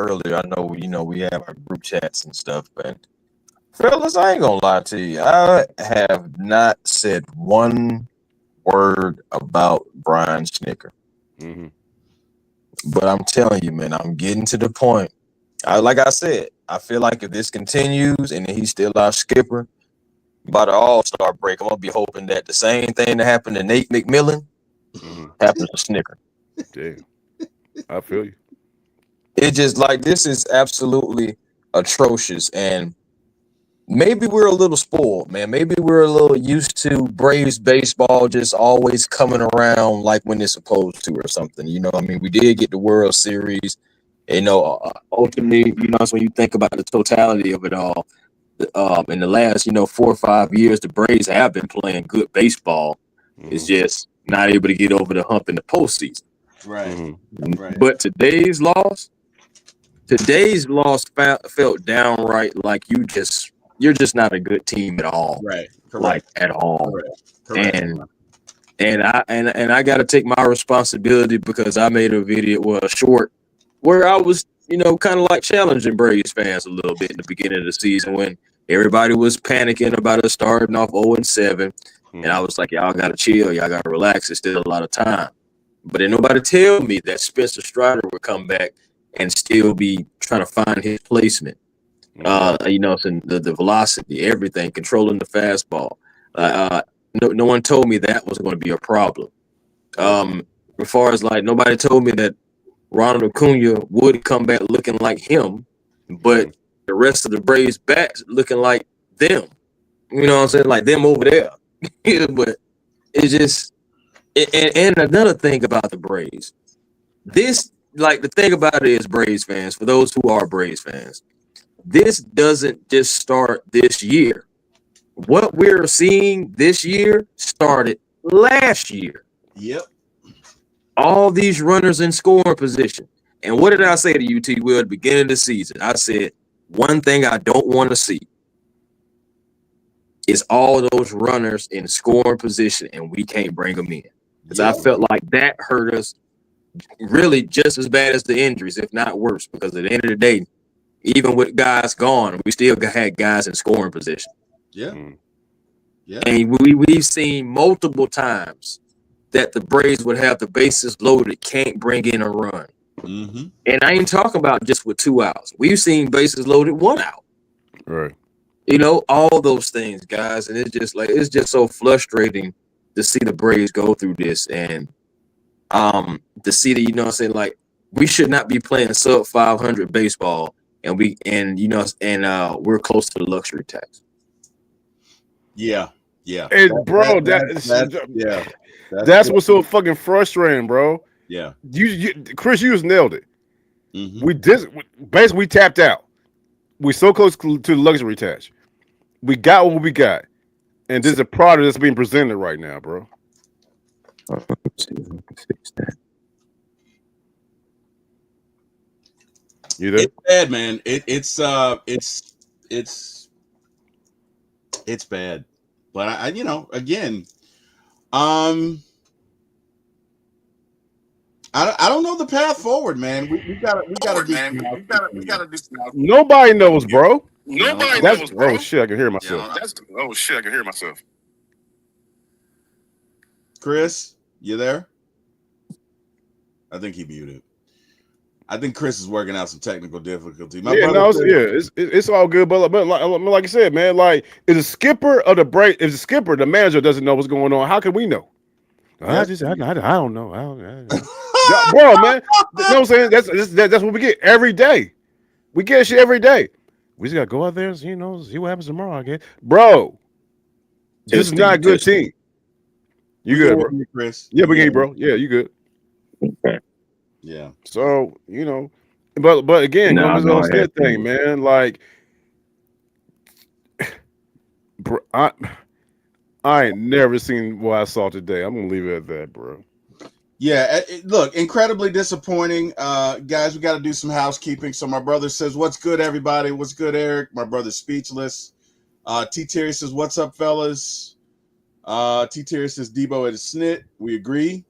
earlier. I know, we have our group chats and stuff, but fellas, I ain't gonna lie to you. I have not said one word about Brian Snicker. Mm-hmm. But I'm telling you, man, I'm getting to the point. Like I said, I feel like if this continues and he's still our skipper by the All-Star break, I'm gonna be hoping that the same thing that happened to Nate McMillan happens to Snicker. Damn, I feel you. It's just like this is absolutely atrocious, and maybe we're a little spoiled, man. Maybe we're a little used to Braves baseball just always coming around like when it's supposed to or something. I mean, we did get the World Series. Ultimately, it's when you think about the totality of it all. In the last, 4 or 5 years, the Braves have been playing good baseball. It's just not able to get over the hump in the postseason. Right. Right. But today's loss felt downright like you're just not a good team at all. Right. Correct. Like at all. Correct. And I got to take my responsibility because I made a short where I was, kind of like challenging Braves fans a little bit in the beginning of the season when everybody was panicking about us starting off 0-7. And I was like, y'all got to chill. Y'all got to relax. It's still a lot of time. But then nobody tell me that Spencer Strider would come back and still be trying to find his placement. The velocity, everything, controlling the fastball. No one told me that was going to be a problem. As far as nobody told me that Ronald Acuna would come back looking like him, but the rest of the Braves bats looking like them. You know what I'm saying? Like them over there. But it's just, and another thing about the Braves, the thing about it is, Braves fans, for those who are Braves fans, this doesn't just start this year. What we're seeing this year started last year. Yep. All these runners in scoring position. And what did I say to you, T. Will, at the beginning of the season? I said, one thing I don't want to see is all those runners in scoring position, and we can't bring them in. Because I felt like that hurt us really just as bad as the injuries, if not worse. Because at the end of the day, even with guys gone, we still had guys in scoring position. Yeah. Yeah. And we've seen multiple times that the Braves would have the bases loaded, can't bring in a run. Mm-hmm. And I ain't talking about just with 2 outs. We've seen bases loaded 1 out. Right. All those things, guys. And it's just so frustrating to see the Braves go through this and to see that, we should not be playing sub 500 baseball and we're close to the luxury tax. Yeah. Yeah. And bro, that's what's so fucking frustrating, bro. Yeah. Chris, you just nailed it. Mm-hmm. We tapped out. We're so close to the luxury tax. We got what we got. And there's a product that's being presented right now, bro. You there? It's bad, man. It's bad. But I again, I don't know the path forward, man. We gotta do. Nobody knows, bro. Nobody knows, bro. Oh shit, I can hear myself. Chris, you there? I think he muted. I think Chris is working out some technical difficulty. It's all good, but like I said, man, if the skipper of the break, if the skipper, the manager doesn't know what's going on, how can we know? I don't know. Bro, man, you know what I'm saying? That's what we get every day. We get shit every day. We just gotta go out there and see what happens tomorrow, I guess. Bro, this is not a good team. You good, bro? Chris? Yeah, we get you, bro. Yeah, you good. Okay. Yeah. So, but again, that thing, man. Bro, I ain't never seen what I saw today. I'm gonna leave it at that, bro. Yeah, look, incredibly disappointing. Guys, we got to do some housekeeping. So my brother says, "What's good, everybody? What's good, Eric?" My brother's speechless. T. Terry says, "What's up, fellas?" T. Terry says, "Deboe at a snit." We agree.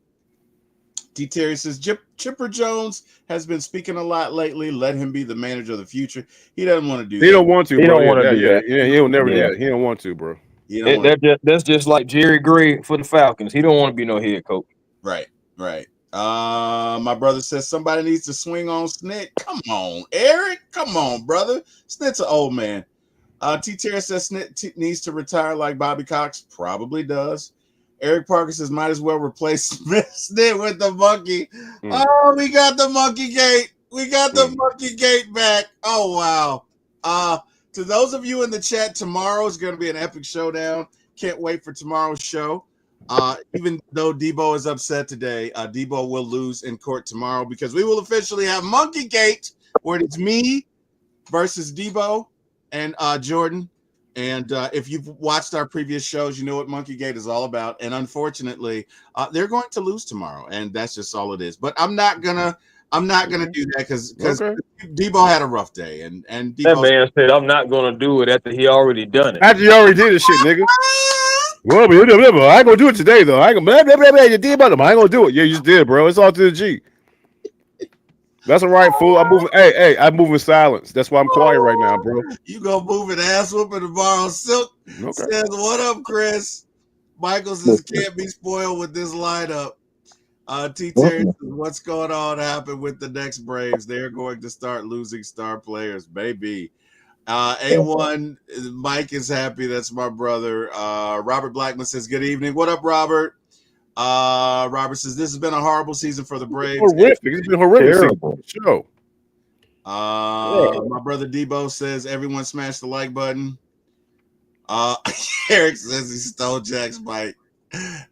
T. Terry says Chipper Jones has been speaking a lot lately. Let him be the manager of the future. He doesn't want to do that. He don't want to, He bro. don't want to do that. Yeah, he'll never do Yeah. that. He don't want to, bro. He don't want That's just like Jerry Gray for the Falcons. He don't want to be no head coach. Right. My brother says somebody needs to swing on Snit. Come on, Eric. Come on, brother. Snit's an old man. T. Terry says Snit needs to retire like Bobby Cox. Probably does. Eric Parker says might as well replace Snit with the monkey. Oh, we got the monkey gate. We got the monkey gate back. Oh, wow. To those of you in the chat, tomorrow is going to be an epic showdown. Can't wait for tomorrow's show. Even though Deboe is upset today, Deboe will lose in court tomorrow because we will officially have Monkey Gate, where it's me versus Deboe and Jordan. And if you've watched our previous shows, you know what Monkey Gate is all about. And unfortunately, they're going to lose tomorrow, and that's just all it is. But I'm not gonna do that because Deboe had a rough day, and that man said I'm not gonna do it after he already done it. After you already did this shit, nigga. Well, I ain't gonna do it today though. I ain't gonna do it. Yeah, you just did, bro. It's all to the G. That's all right, fool. I'm moving. Hey, I'm moving silence. That's why I'm quiet right now, bro. You gonna move an ass whooping tomorrow? Silk Okay. says, "What up, Chris?" Michael says, "Can't be spoiled with this lineup." T. Terry says, "What's going on happen with the next Braves? They're going to start losing star players, baby." A1 Mike is happy. That's my brother. Robert Blackman says, "Good evening." What up, Robert? Robert says, "This has been a horrible season for the Braves." Horrific. It's been horrific. Show. My brother Deboe says, "Everyone smash the like button." Eric says he stole Jack's mic.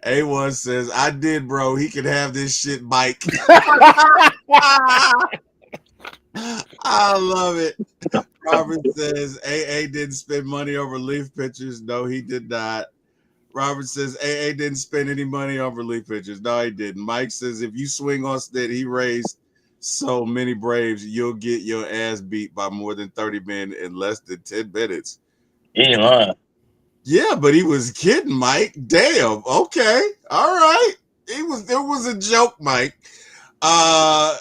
A1 says, "I did, bro. He can have this shit, Mike." I love it. Robert says AA didn't spend money over relief pitchers. No, he did not. Robert says AA didn't spend any money on relief pitchers. No, he didn't. Mike says if you swing on Snit, he raised so many Braves, you'll get your ass beat by more than 30 men in less than 10 minutes. He ain't lying. Yeah, but he was kidding, Mike. Damn. Okay. All right. It was a joke, Mike. But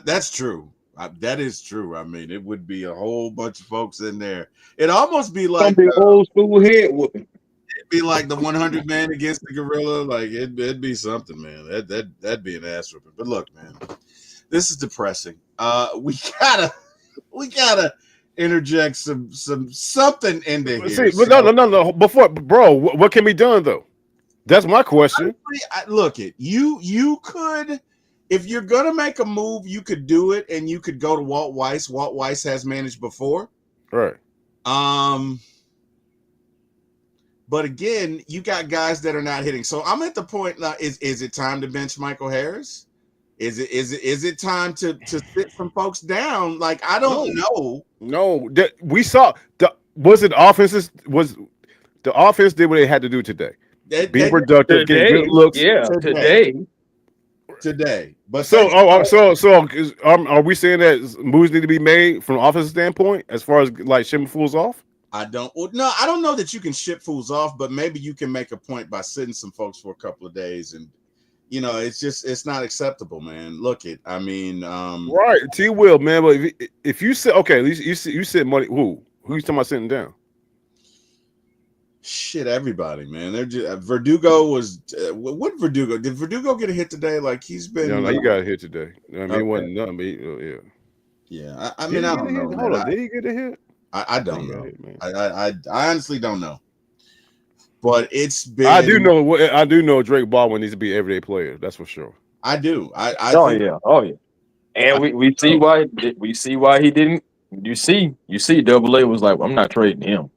that's true. That is true. I mean, it would be a whole bunch of folks in there. It'd almost be like old school head whooping. It'd be like the 100 man against the gorilla. Like it'd be something, man. That'd be an ass whooping. But look, man, this is depressing. We gotta interject something into here. See, but no. Before, bro, what can be done though? That's my question. Look, you could. If you're going to make a move, you could do it, and you could go to Walt Weiss. Walt Weiss has managed before. Right. But again, you got guys that are not hitting. So I'm at the point now, is it time to bench Michael Harris? Is it time to sit some folks down? Like, I don't know. No, we saw the offense did what they had to do today. Be productive, get good looks. Yeah, today. But so are we saying that moves need to be made from an offensive standpoint as far as like shipping fools off? I don't know that you can ship fools off, but maybe you can make a point by sitting some folks for a couple of days, and it's not acceptable, man. Look it. I mean, right, T will, man. But if you sit, okay, at least you sit money. Who you talking about sitting down? Shit, everybody, man. They're just Verdugo was what Verdugo did Verdugo get a hit today? Like he's been. No, he got a hit today. I mean, it wasn't nothing, but yeah. Yeah, I mean, I don't know. Hold on, did he get a hit? I don't know. I honestly don't know. But it's been. I do know Drake Baldwin needs to be an everyday player. That's for sure. I do. Oh yeah. And we see why he didn't. You see, Double A was like, I'm not trading him.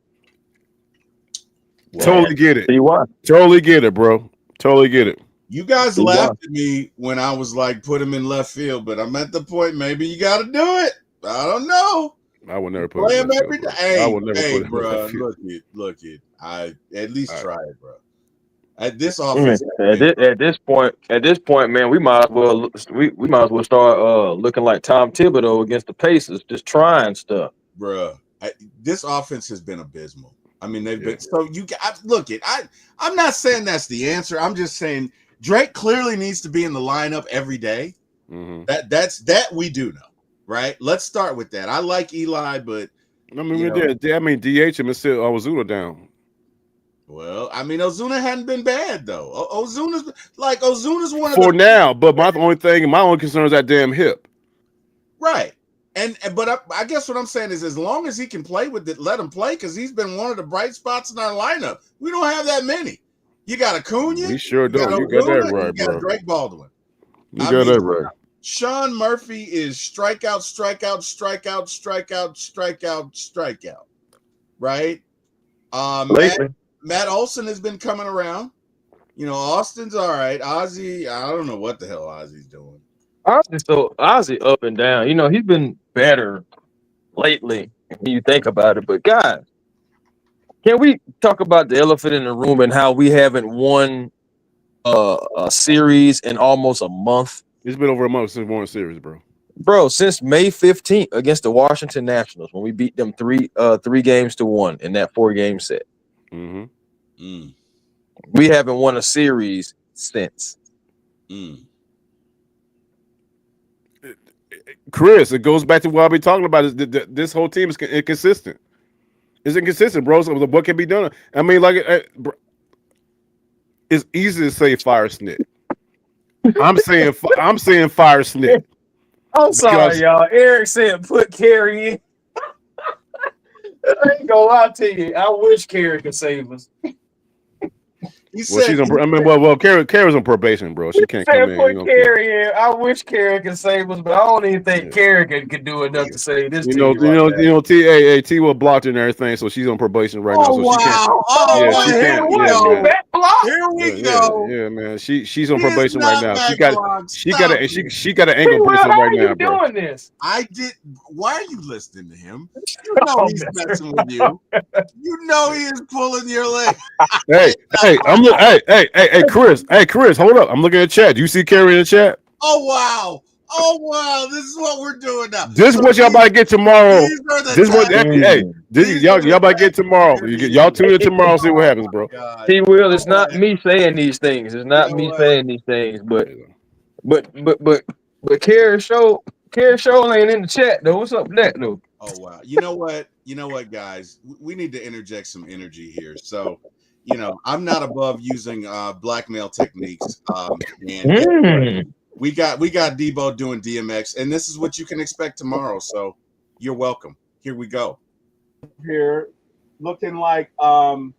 Totally get it. See why? Totally get it, bro. Totally get it. You guys laughed at me when I was like, put him in left field, but I'm at the point maybe you got to do it. I don't know. I would never put him every day. Hey, I would never put him bro. in left field. Look it. I at least try it, bro. At this offense, at this point, man, we might as well start looking like Tom Thibodeau against the Pacers, just trying stuff, bro. This offense has been abysmal. I mean, they've been so you look it. I'm not saying that's the answer. I'm just saying Drake clearly needs to be in the lineup every day. Mm-hmm. That we do know, right? Let's start with that. I like Eli, but I mean, DH him and sit Ozuna down. Well, I mean, Ozuna hadn't been bad though. Ozuna's one of for now. But my only concern is that damn hip. Right. But I guess what I'm saying is, as long as he can play with it, let him play, because he's been one of the bright spots in our lineup. We don't have that many. You got Acuna. We sure don't. You got that right, bro. You got Drake Baldwin. You got that right. Sean Murphy is strikeout, strikeout, strikeout, strikeout, strikeout, strikeout. Right? Matt Olson has been coming around. Austin's all right. Ozzy, I don't know what the hell Ozzy's doing. Ozzy up and down. He's been better lately when you think about it. But guys, can we talk about the elephant in the room and how we haven't won a series in almost a month? It's been over a month since we won a series, bro. Bro, since May 15th against the Washington Nationals, when we beat them 3-1 in that 4-game set. Mm-hmm. We haven't won a series since. Chris, it goes back to what I've been talking about. Is this whole team is inconsistent. It's inconsistent, bro. So what can be done? I mean, it's easy to say fire Snit. I'm saying fire Snit. I'm sorry, y'all. Eric said put Carey in. I ain't gonna lie to you. I wish Carey could save us. She's on. Carey's on probation, bro. She can't come in. Put Carey in. I wish Carey could save us, but I don't even think Carey could do enough to save this team. T will blocked her and everything, so she's on probation right now. So wow! She can't. Here we go. Yeah, man. She's on probation right now. She got an ankle bracelet right now, bro. Doing this? I did. Why are you listening to him? You know he's messing with you. You know he is pulling your leg. Hey, Chris. Hey, Chris, hold up. I'm looking at chat. Do you see Carey in the chat? Oh wow. This is what we're doing now. This is what y'all about to get tomorrow. Y'all about to get tomorrow. Y'all tune in tomorrow, see what happens, bro. He will. It's not me saying these things. It's not me saying these things, but Carey Show ain't in the chat though. What's up with that though? Oh wow. You know what, guys? We need to interject some energy here. So I'm not above using blackmail techniques. We got Deboe doing DMX, and this is what you can expect tomorrow. So you're welcome. Here we go. Here, looking like I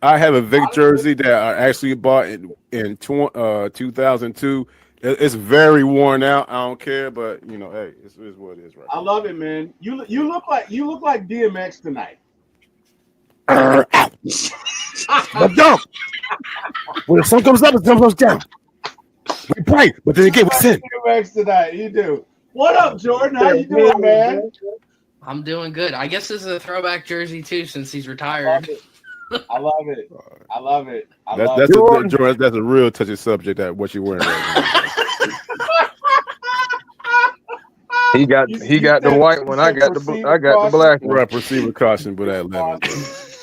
have a Vic jersey that I actually bought in 2002. It's very worn out. I don't care, but hey, it's what it is, right? I love it, man. You look like DMX tonight. But jump. When the sun comes up, the sun goes down. We pray, but then again, we sin. DMX tonight, you do. What up, Jordan? How you doing, man? I'm doing good. I guess this is a throwback jersey too, since he's retired. I love it. Jordan, that's a real touchy subject. That what you're wearing right now. He got the white one. I got the black one. Right, proceed with caution, but at 11.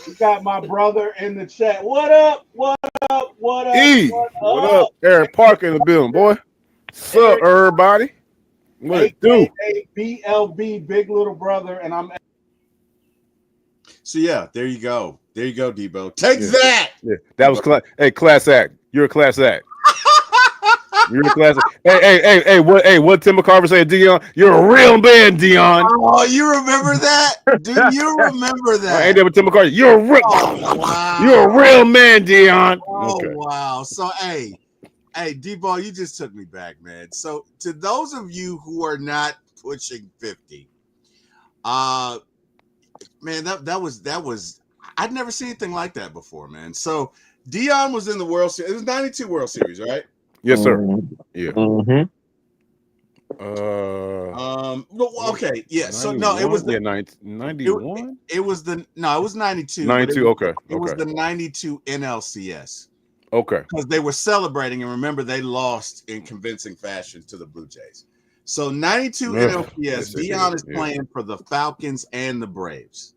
You got my brother in the chat. What up? What up? What up? Eric Parker in the building, boy. What's up, everybody? What it do? BLB, big little brother, and I'm. So yeah, there you go, Deboe. Take that. Yeah, that was class. Hey, class act. You're a class act. You're a class act. Hey, what Tim McCarver said, Dion? You're a real man, Dion. Oh, you remember that? Do you remember that? Ain't that with Tim McCarver? You're a real man, Dion. Oh, okay. Wow. So hey, Deboe, you just took me back, man. So to those of you who are not pushing 50, man, that was I'd never seen anything like that before, man. So Dion was in the World Series. It was 92 World Series, right? Yes, sir. Yeah. Mm-hmm. Okay. Yeah. So no, it was 91. It was 92. 92. Okay. It was the 92 NLCS. Okay. Because they were celebrating, and remember, they lost in convincing fashion to the Blue Jays. So 92 NLCS, Dion is playing for the Falcons and the Braves.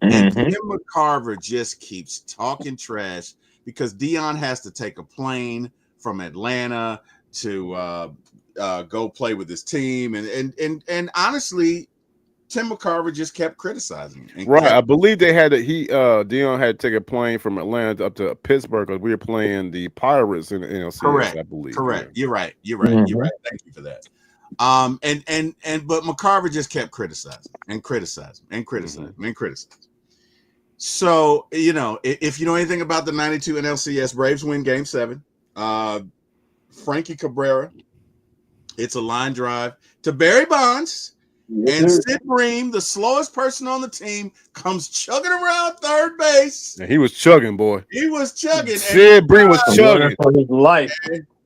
And Tim McCarver just keeps talking trash because Dion has to take a plane from Atlanta to go play with his team, and honestly, Tim McCarver just kept criticizing him. Right, I believe they had Dion had to take a plane from Atlanta up to Pittsburgh because we were playing the Pirates in the NLCS. Correct. I believe. Correct. Yeah. You're right. Thank you for that. But McCarver just kept criticizing and criticizing and criticizing and criticizing. So, you know, if you know anything about the 92 NLCS, Braves win Game 7. Frankie Cabrera, it's a line drive to Barry Bonds, and Sid Bream, the slowest person on the team, comes chugging around third base. And he was chugging, boy. He was chugging. Sid Bream was chugging for his life.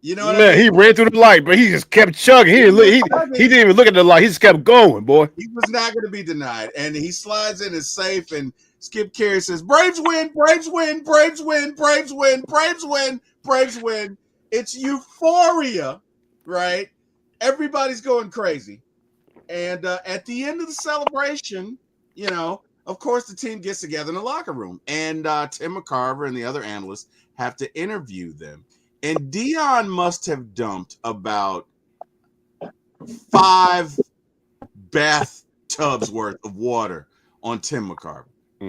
You know what man, I mean? he ran through the light, but he just kept chugging. He didn't even look at the light. He just kept going, boy. He was not going to be denied. And he slides in his safe, and Skip Carey says, Braves win, Braves win, Braves win, Braves win, Braves win, Braves win. It's euphoria, right? Everybody's going crazy. And at the end of the celebration, you know, of course, the team gets together in the locker room. And Tim McCarver and the other analysts have to interview them. And Dion must have dumped about 5 bathtubs worth of water on Tim McCarver.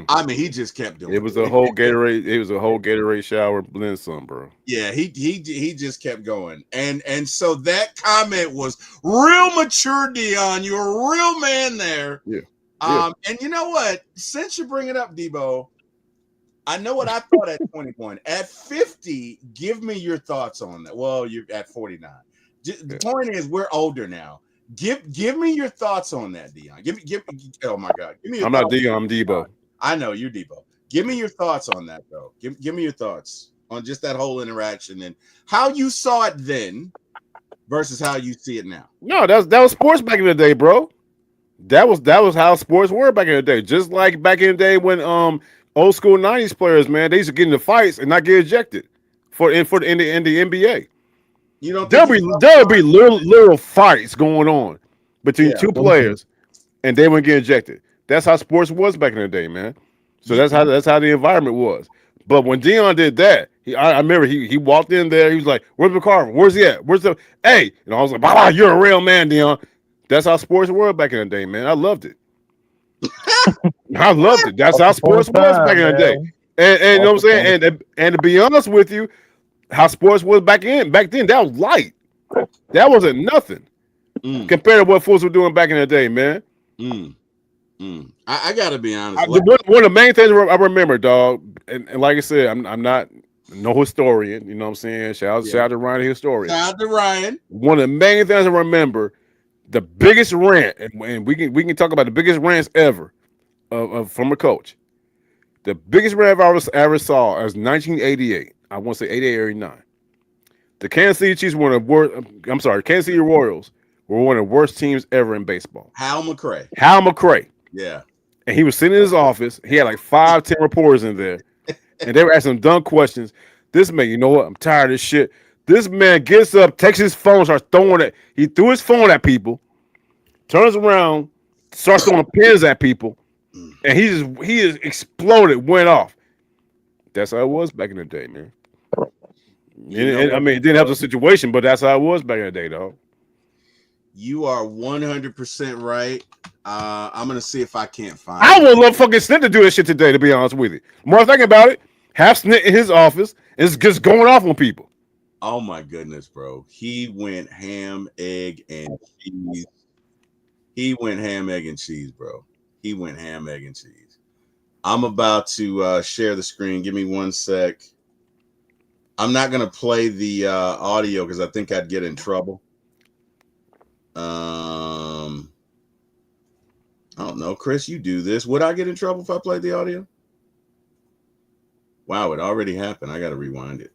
I mean, he just kept doing it. It was a whole Gatorade. It was a whole Gatorade shower, blend some, bro. Yeah, he just kept going, and so that comment was real mature, Dion. You're a real man there. Yeah. And you know what? Since you bring it up, Deboe, I know what I thought at 21. At 50, give me your thoughts on that. Well, you're at 49. The point is, we're older now. Give me your thoughts on that, Dion. Give me. Oh my God, give me. I'm not Dion. I'm Deboe. I know you're Deboe. Give me your thoughts on that, though. Give me your thoughts on just that whole interaction and how you saw it then versus how you see it now. No, that was sports back in the day, bro. That was how sports were back in the day. Just like back in the day when old school 90s players, man, they used to get into fights and not get ejected in the NBA. You don't There'll be little fights going on between two players, and they wouldn't get ejected. That's how sports was back in the day, man. So that's how the environment was. But when Dion did that, I remember he walked in there. He was like, "Where's McCarver? Where's he at? Where's the hey?" And I was like, "Bah, you're a real man, Dion." That's how sports were back in the day, man. I loved it. I loved it. That's how sports was back in the day. And you know what I'm saying? And to be honest with you, how sports was back then, that was light. That wasn't nothing compared to what fools were doing back in the day, man. I gotta be honest. One of the main things I remember, dog, and like I said, I'm not no historian. You know what I'm saying? Shout out to Ryan, the historian. Shout out to Ryan. One of the main things I remember, the biggest rant, and we can talk about the biggest rants ever from a coach. The biggest rant I ever saw was 1988. I want to say 88 or 89. The Kansas City Chiefs were one of the worst. I'm sorry, Kansas City Royals were one of the worst teams ever in baseball. Hal McRae. Yeah. And he was sitting in his office. He had like 5-10 reporters in there. And they were asking him dumb questions. This man, you know what? I'm tired of this shit. This man gets up, takes his phone, starts throwing it. He threw his phone at people, turns around, starts throwing pins at people, and he just exploded, went off. That's how it was back in the day, man. And I mean, it didn't help the situation, but that's how it was back in the day, dog. You are 100% right. I'm gonna see if I can't find. I would love fucking Snit to do this shit today. To be honest with you, more thinking about it, have Snit in his office is just going off on people. Oh my goodness, bro! He went ham, egg, and cheese. He went ham, egg, and cheese, bro. He went ham, egg, and cheese. I'm about to share the screen. Give me 1 sec. I'm not gonna play the audio because I think I'd get in trouble. I don't know, Chris. You do this. Would I get in trouble if I played the audio? Wow, it already happened. I got to rewind it.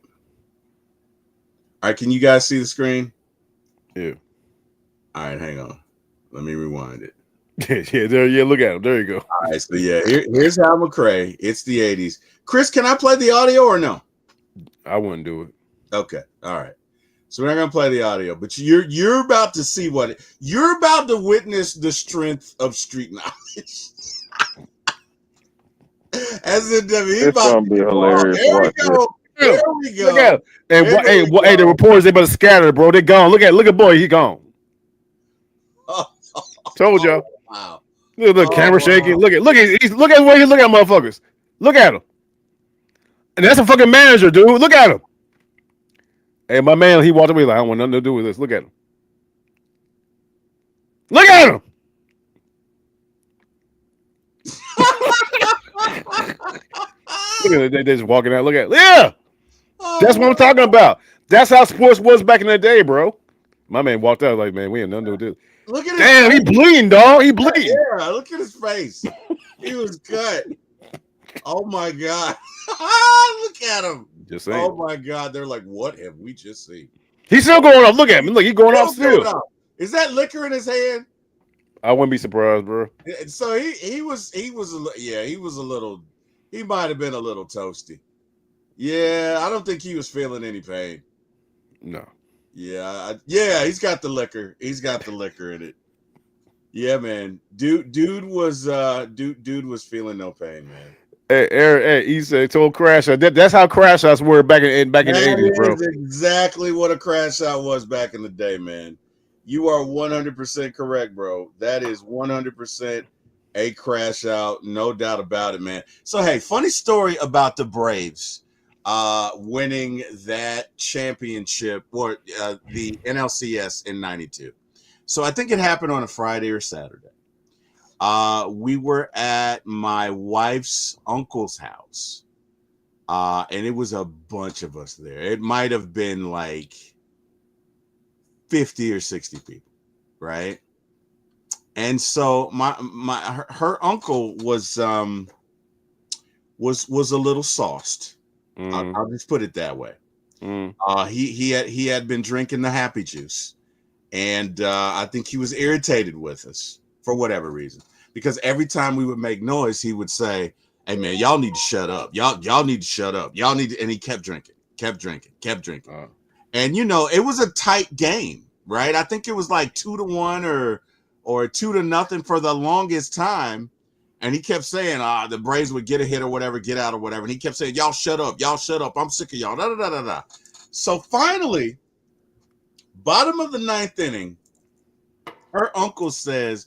All right, can you guys see the screen? Yeah. All right, hang on. Let me rewind it. Look at him. There you go. All right, so here's Hal McRae. It's the 80s. Chris, can I play the audio or no? I wouldn't do it. Okay, all right. So we're not gonna play the audio, but you're about to see you're about to witness the strength of street knowledge. As in, it's gonna be hilarious. There we go. There him. we go. Look at him. And There hey, we hey, the go. reporters they better scatter, bro. They gone. Look, boy, he gone. Told y'all. Wow. Look, Oh, camera shaking. wow. Look at the way he look at motherfuckers. Look at him. And that's a fucking manager, dude. Look at him. Hey, my man, he walked away like, I don't want nothing to do with this. Look at him. Look at him. Look at it. They just walking out. Look at it. Yeah. That's what I'm talking about. That's how sports was back in the day, bro. My man walked out like, man, we ain't nothing to do with this. Look at Damn, he bleeding, dog. He bleeding. Yeah, look at his face. He was cut. Oh my God. Look at him. Just saying. Oh my God. They're like, what have we just seen? He's still going off. Look at him. Look, he's going off still. Is that liquor in his hand? I wouldn't be surprised, bro. So he was he might have been a little toasty. Yeah, I don't think he was feeling any pain. No. Yeah, he's got the liquor. He's got the liquor in it. Yeah, man. Dude was feeling no pain, man. Hey, Eric, hey, he said told Crash Out. That's how Crash Outs were back in the 80s, bro. That's exactly what a crash out was back in the day, man. You are 100% correct, bro. That is 100% a crash out, no doubt about it, man. So, hey, funny story about the Braves winning that championship or the NLCS in '92. So I think it happened on a Friday or Saturday. We were at my wife's uncle's house, and it was a bunch of us there. It might have been like 50 or 60 people, right? And so her uncle was a little sauced. I'll just put it that way. He had been drinking the happy juice, and I think he was irritated with us for whatever reason. Because every time we would make noise, he would say, "Hey man, y'all need to shut up. Y'all need to shut up. Y'all need to," and he kept drinking. And you know, it was a tight game, right? I think it was like 2-1 or 2-0 for the longest time. And he kept saying, the Braves would get a hit or whatever, get out or whatever. And he kept saying, y'all shut up. I'm sick of y'all. Da, da, da, da, da. So finally, bottom of the 9th inning, her uncle says,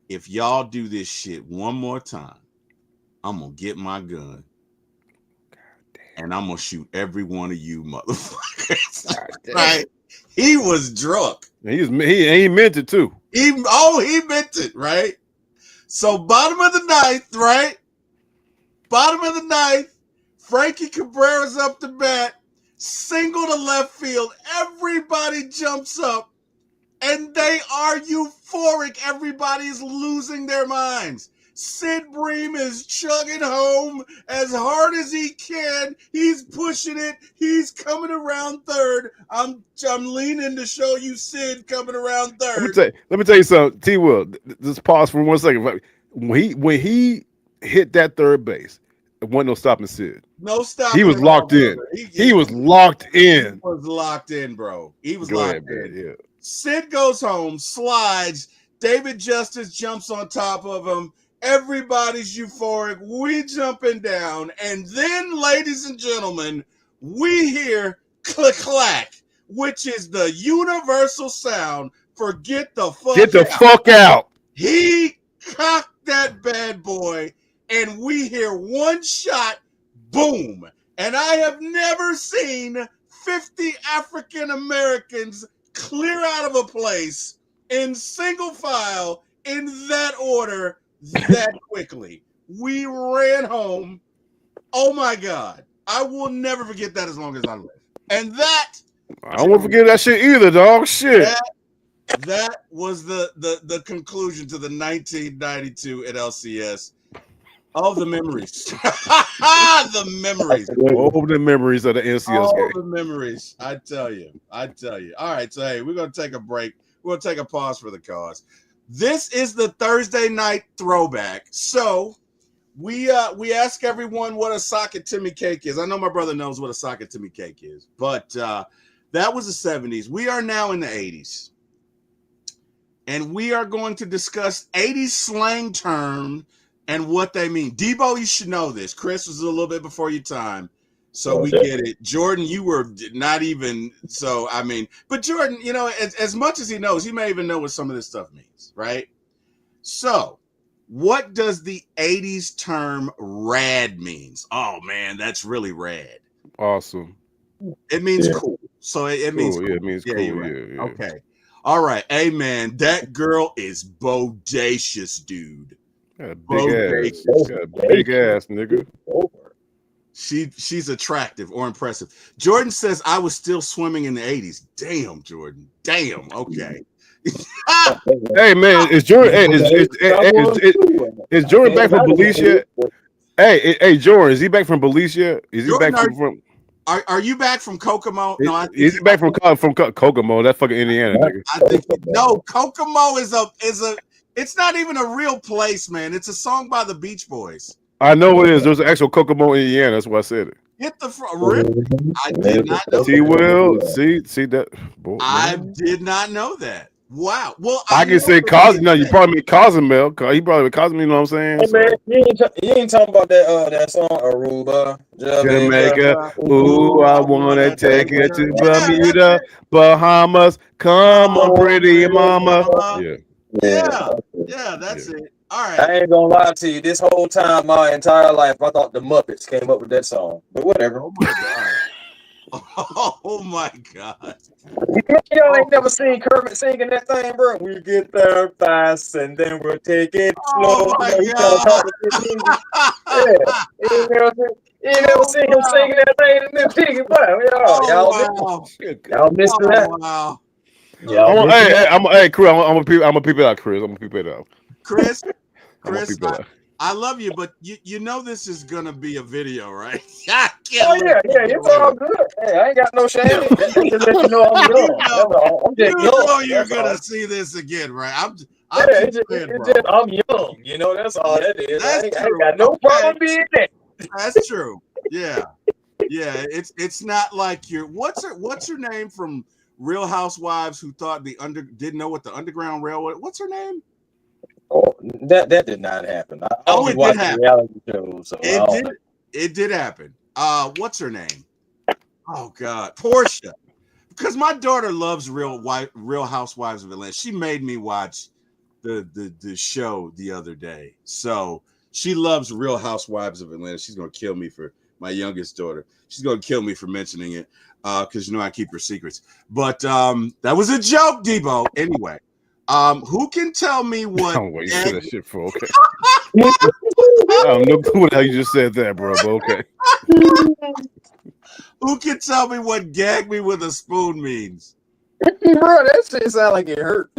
if y'all do this shit one more time, I'm going to get my gun. And I'm going to shoot every one of you motherfuckers. Right? He was drunk. He meant it too. He meant it, right? So bottom of the 9th, right? Bottom of the 9th, Frankie Cabrera's up to bat, single to left field. Everybody jumps up, and they are euphoric. Everybody is losing their minds. Sid Bream is chugging home as hard as he can. He's pushing it. He's coming around third. I'm leaning to show you Sid coming around third. Let me tell you something. T. Will, just pause for 1 second. When he hit that third base, it wasn't no stopping Sid. No stopping. He was locked in. He was locked in. He was locked in, bro. He was Go locked ahead, man. in. Yeah. Sid goes home, slides. David Justice jumps on top of him. Everybody's euphoric. We jumping down. And then, ladies and gentlemen, we hear click-clack, which is the universal sound for get the fuck out. He cocked that bad boy, and we hear one shot, boom. And I have never seen 50 African Americans clear out of a place in single file in that order that quickly. We ran home. Oh my God. I will never forget that as long as I live. And that I won't forget that shit either, dog. Shit. That was the conclusion to the 1992 at LCS. All the memories. The memories. All the memories of the NCS game. All the memories. I tell you. All right, so hey, we're gonna take a break. We're gonna take a pause for the cause. This is the Thursday night throwback. So we ask everyone what a socket Timmy cake is. I know my brother knows what a socket Timmy cake is, but that was the 70s. We are now in the 80s. And we are going to discuss 80s slang terms and what they mean. Deboe, you should know this. Chris was a little bit before your time. So we get it. Jordan, you were not even so. I mean, but Jordan, you know, as much as he knows, he may even know what some of this stuff means, right? So, what does the 80s term rad means? Oh man, that's really rad. Awesome. It means cool. So it means cool. Yeah, it means cool. Right. Yeah. Okay. All right. Hey man, that girl is bodacious, dude. Got a big ass. Got a big ass, nigga. She's attractive or impressive. Jordan says I was still swimming in the 80s. Damn, Jordan. Damn. Okay. Hey man, is Jordan? Is Jordan back from Belize yet? Hey, Jordan, is he back from Belize yet? Is he Jordan, back from? Are you back from Kokomo? No, I think he's back from Kokomo. That fucking Indiana, nigga. I think no. Kokomo is a. It's not even a real place, man. It's a song by the Beach Boys. I know it is. There's an actual Kokomo, Indiana. That's why I said it. Get the rip. I did not know. See, Will, see that. Boy, I did not know that. Wow. Well, I can say Cosmo. No, you probably mean Cozumel. He probably Cosmo. You know what I'm saying? Hey man, you ain't talking about that song Aruba, Jamaica. Ooh, I wanna take you to Bermuda, Bahamas. Come on, pretty mama. Yeah, that's it. All right. I ain't gonna lie to you. This whole time, my entire life, I thought the Muppets came up with that song. But whatever. Oh my god. Oh my god. Y'all ain't never seen Kermit singing that thing, bro. We get there fast and then we'll take it slow. Oh my god. You never seen him singing that thing in the piggy pie. Y'all missed that. Wow. Hey, Chris, I'm gonna peep it out, Chris. I'm gonna peep it out. Chris, I love you, but you know this is gonna be a video, right? Yeah, it's all good. Hey, I ain't got no shame. Just let you know I'm young. You're gonna see this again, right? I'm young. You know, that's all that is. I ain't got no problem being that. That's true. Yeah. It's not like you're. What's her name from Real Housewives who thought didn't know what the Underground Railway? What's her name? Oh, that did not happen. It did happen. Reality shows, so it did happen. What's her name? Oh God, Portia. Because my daughter loves Real Housewives of Atlanta. She made me watch the show the other day. So she loves Real Housewives of Atlanta. She's gonna kill me for my youngest daughter. She's gonna kill me for mentioning it. Because I keep her secrets. But that was a joke, Deboe. Anyway. Who can tell me what? I don't wait for that shit for okay. I don't know what the hell you just said that, bro. But okay. Who can tell me what "gag me with a spoon" means? Bro, that shit sound like it hurt.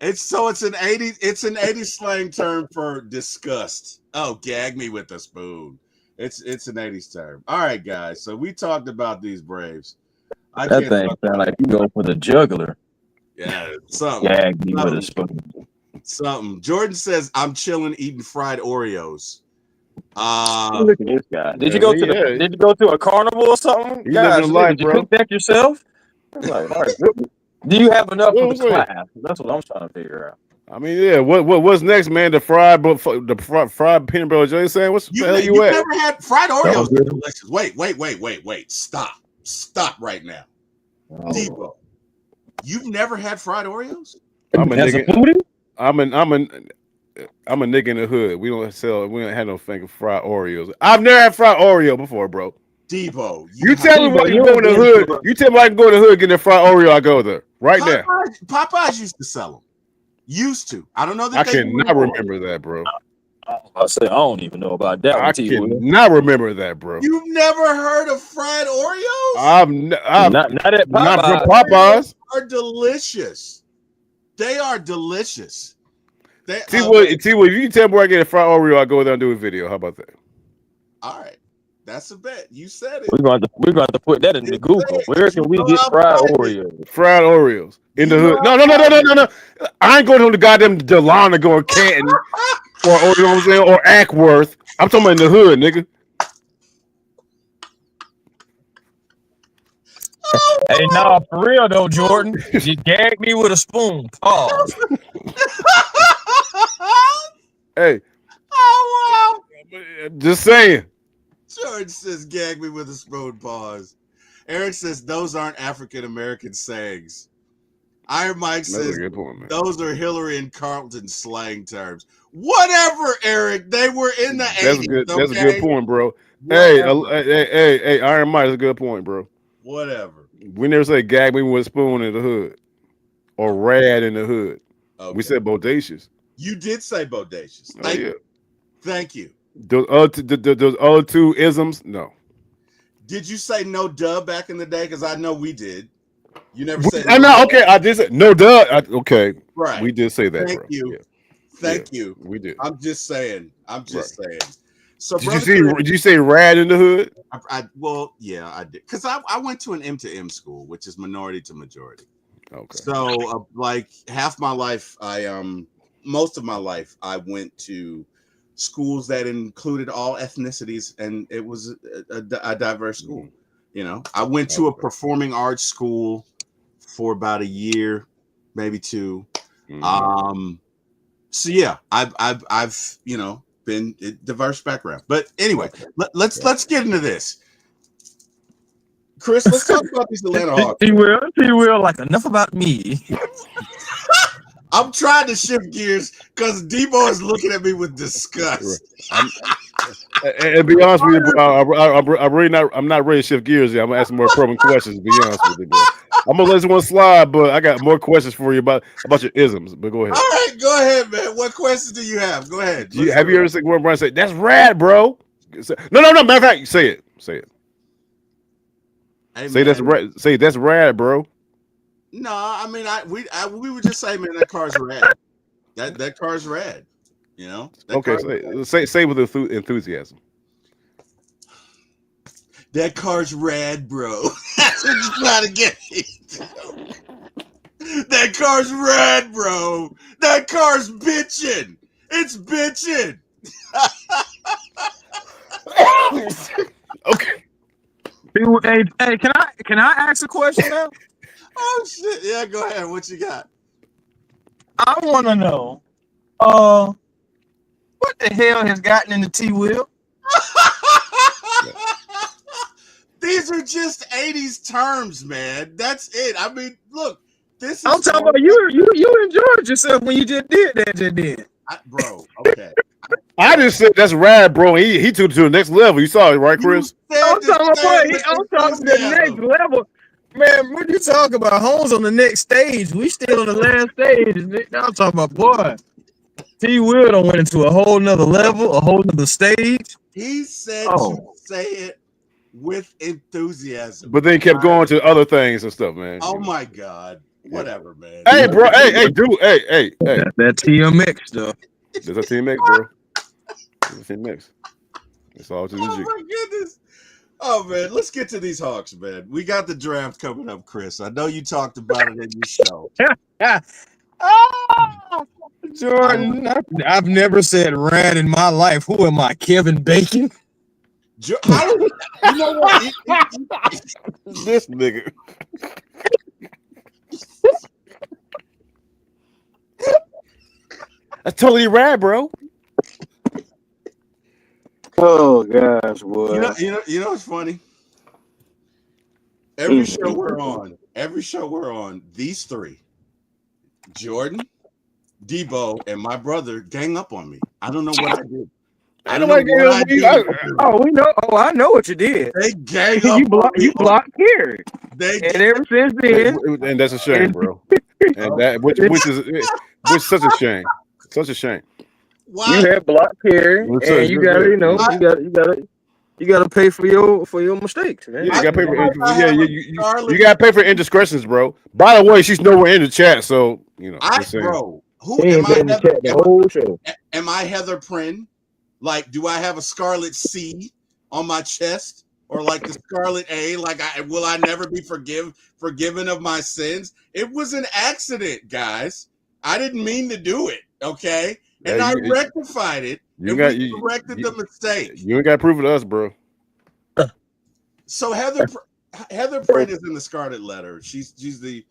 It's an 80s slang term for disgust. Oh, gag me with a spoon. It's an 80s term. All right, guys. So we talked about these Braves. That thing sound like you go for the juggler. Yeah, something. Gag me with a spoon. Something. Jordan says I'm chilling eating fried Oreos. Look at this guy. Did you go to a carnival or something? Guys, did you cook that yourself? Like, all right, do you have enough for the class? That's what I'm trying to figure out. I mean, yeah. What's next, man? The fried peanut butter jelly sandwich. What the hell you at? Never had fried Oreos. Are delicious. Wait. Stop right now. Deboe, you've never had fried Oreos? I'm a nigga in the hood. We don't have no fucking fried Oreos. I've never had fried Oreo before, bro. Deboe, you tell me where you go in the hood. You tell me I can go to the hood get a fried Oreo. I go there right now. Popeyes used to sell them. Used to. I don't know that. I cannot remember that, bro. I don't even know about that. I cannot remember that, bro. You've never heard of fried Oreos? I've not at Popeyes. Not Popeyes. Are delicious. They are delicious. T-Wood, if you can tell me where I get a fried Oreo, I'll go there and do a video. How about that? All right. That's a bet. You said it. We're going to put that in the Google. Where can we get fried Oreos? Fried Oreos in the hood. No. I ain't going to the goddamn Delana going Canton or you know what I'm saying, or Ackworth. I'm talking about in the hood, nigga. Hey, nah, for real though, Jordan. You gagged me with a spoon. Pause. Hey. Oh wow. Just saying. George says, "Gag me with a spoon." Pause. Eric says, "Those aren't African American sayings." Iron Mike That's says, a good point, man. "Those are Hillary and Carlton slang terms." Whatever, Eric. They were in the 80s. That's a good point, bro. Whatever. Hey, Iron Mike is a good point, bro. Whatever. We never say gag me with a spoon in the hood or rad in the hood. Okay. We said bodacious. You did say bodacious. Oh, yeah. Thank you. Those other two isms, no. Did you say no duh back in the day? Because I know we did. You never said I know. Okay, I did say no duh. Okay, right. We did say that. Thank bro. you. Yeah. Thank you. We did. I'm just saying. Saying. So did you say rad in the hood? Well, yeah, I did. Because I went to an M to M school, which is minority to majority. Okay. So like half my life, most of my life, I went to schools that included all ethnicities, and it was a diverse school. You know, I went to a performing arts school for about a year, maybe two. So yeah, I've been a diverse background. But anyway, let's get into this. Chris, let's talk about these Atlanta Hawks. He will. Like, enough about me. I'm trying to shift gears because Deboe is looking at me with disgust. And be honest with you, bro, I'm not ready to shift gears yet. I'm gonna ask some more probing questions. To be honest with you, bro. I'm gonna let this one slide, but I got more questions for you about your isms. But go ahead. All right, go ahead, man. What questions do you have? Go ahead. Have you ever seen one Brian say, "That's rad, bro"? No. Matter of fact, say it. Hey, say that's rad. Say that's rad, bro. No, I mean, we would just say, man, that car's rad. That car's rad. You know. Okay, say with enthusiasm. That car's rad, bro. That's what you're trying to get me. That car's rad, bro. That car's bitching. It's bitching. Okay. Hey, can I ask a question now? Oh shit! Yeah, go ahead. What you got? I want to know, what the hell has gotten into T-Will? These are just 80s terms, man. That's it. I mean, look, this is. I'm talking about you enjoyed yourself when you just did that, bro. Okay. I just said that's rad, bro. He took it to the next level. You saw it, right, Chris? I'm talking the next level. Man, what you talking about? Home's on the next stage. We still on the last stage. Now I'm talking about, boy, T-Will done went into a whole nother level, a whole nother stage. He said to say it with enthusiasm. But then kept going to other things and stuff, man. Oh my God. Whatever, man. Hey, bro. Hey, dude. Hey. That TMX stuff. There's a TMX, bro. There's a TMX. It's all to the G. Oh my goodness. Oh man, let's get to these Hawks, man. We got the draft coming up, Chris. I know you talked about it in your show. Jordan, I've never said rad in my life. Who am I, Kevin Bacon? You know what? This nigga. That's totally rad, bro. Oh gosh, boy. You know what's funny? Every show we're on, these three, Jordan, Deboe, and my brother gang up on me. I don't know what I did. I know what I did. We know. Oh, I know what you did. They gang up. You blocked Gary. And ever since then, and that's a shame, bro. And that which is such a shame. Such a shame. Why? You had blocked Gary, and you gotta, you gotta pay for your mistakes, man. Yeah, you gotta pay for you gotta pay for indiscretions, bro. By the way, she's nowhere in the chat, so you know. Bro, who am I? Am I Heather Prin? Like, do I have a scarlet C on my chest, or like the scarlet A? Like, will I never be forgiven of my sins? It was an accident, guys. I didn't mean to do it. Okay. And I rectified it. We corrected the mistake. You ain't got to prove it to us, bro. So Heather Prin is in the Scarlet Letter. She's the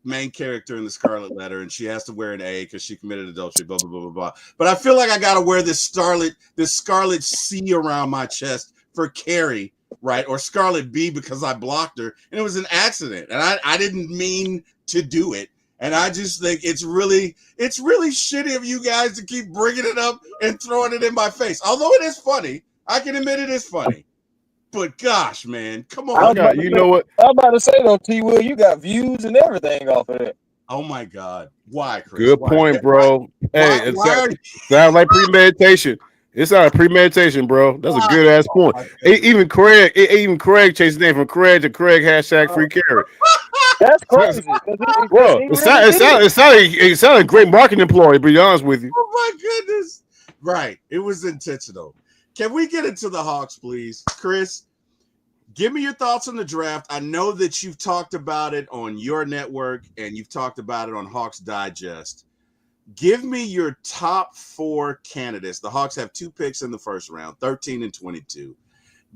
main character in the Scarlet Letter, and she has to wear an A because she committed adultery. Blah blah blah blah blah. But I feel like I got to wear this scarlet C around my chest for Carrie, right? Or Scarlet B because I blocked her, and it was an accident, and I didn't mean to do it. And I just think it's really shitty of you guys to keep bringing it up and throwing it in my face. Although it is funny, I can admit it is funny. But gosh, man, come on. You know what? I'm about to say though, T. Will, you got views and everything off of it. Oh my God, why, Chris? Good Why? point, bro. Hey, it sounds like premeditation. It sounds like premeditation, bro. That's a good ass point. Even Craig changed his name from Craig to Craig #free Carrie. That's crazy. Bro, it sounded like a great marketing employee, to be honest with you. Oh my goodness. Right. It was intentional. Can we get into the Hawks, please? Chris, give me your thoughts on the draft. I know that you've talked about it on your network and you've talked about it on Hawks Digest. Give me your top 4 candidates. The Hawks have 2 picks in the first round, 13 and 22.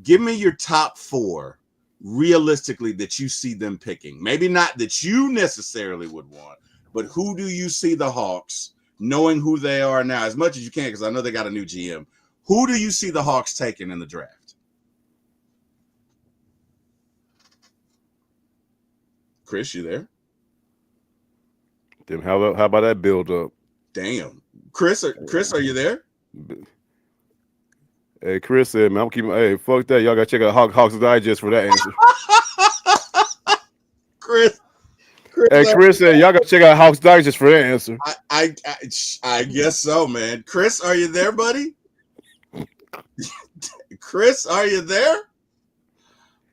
Give me your top 4 realistically that you see them picking. Maybe not that you necessarily would want, but who do you see the Hawks, knowing who they are now, as much as you can, because I know they got a new GM. Who do you see the Hawks taking in the draft? Chris, you there? Then how about that build up? Damn. Chris, are you there? Hey, Chris said, man, I'm keeping. Hey, fuck that. Y'all gotta check out Hawks Digest for that answer. Chris. Hey, Chris said, y'all gotta check out Hawks Digest for that answer. I guess so, man. Chris, are you there, buddy? Chris, are you there?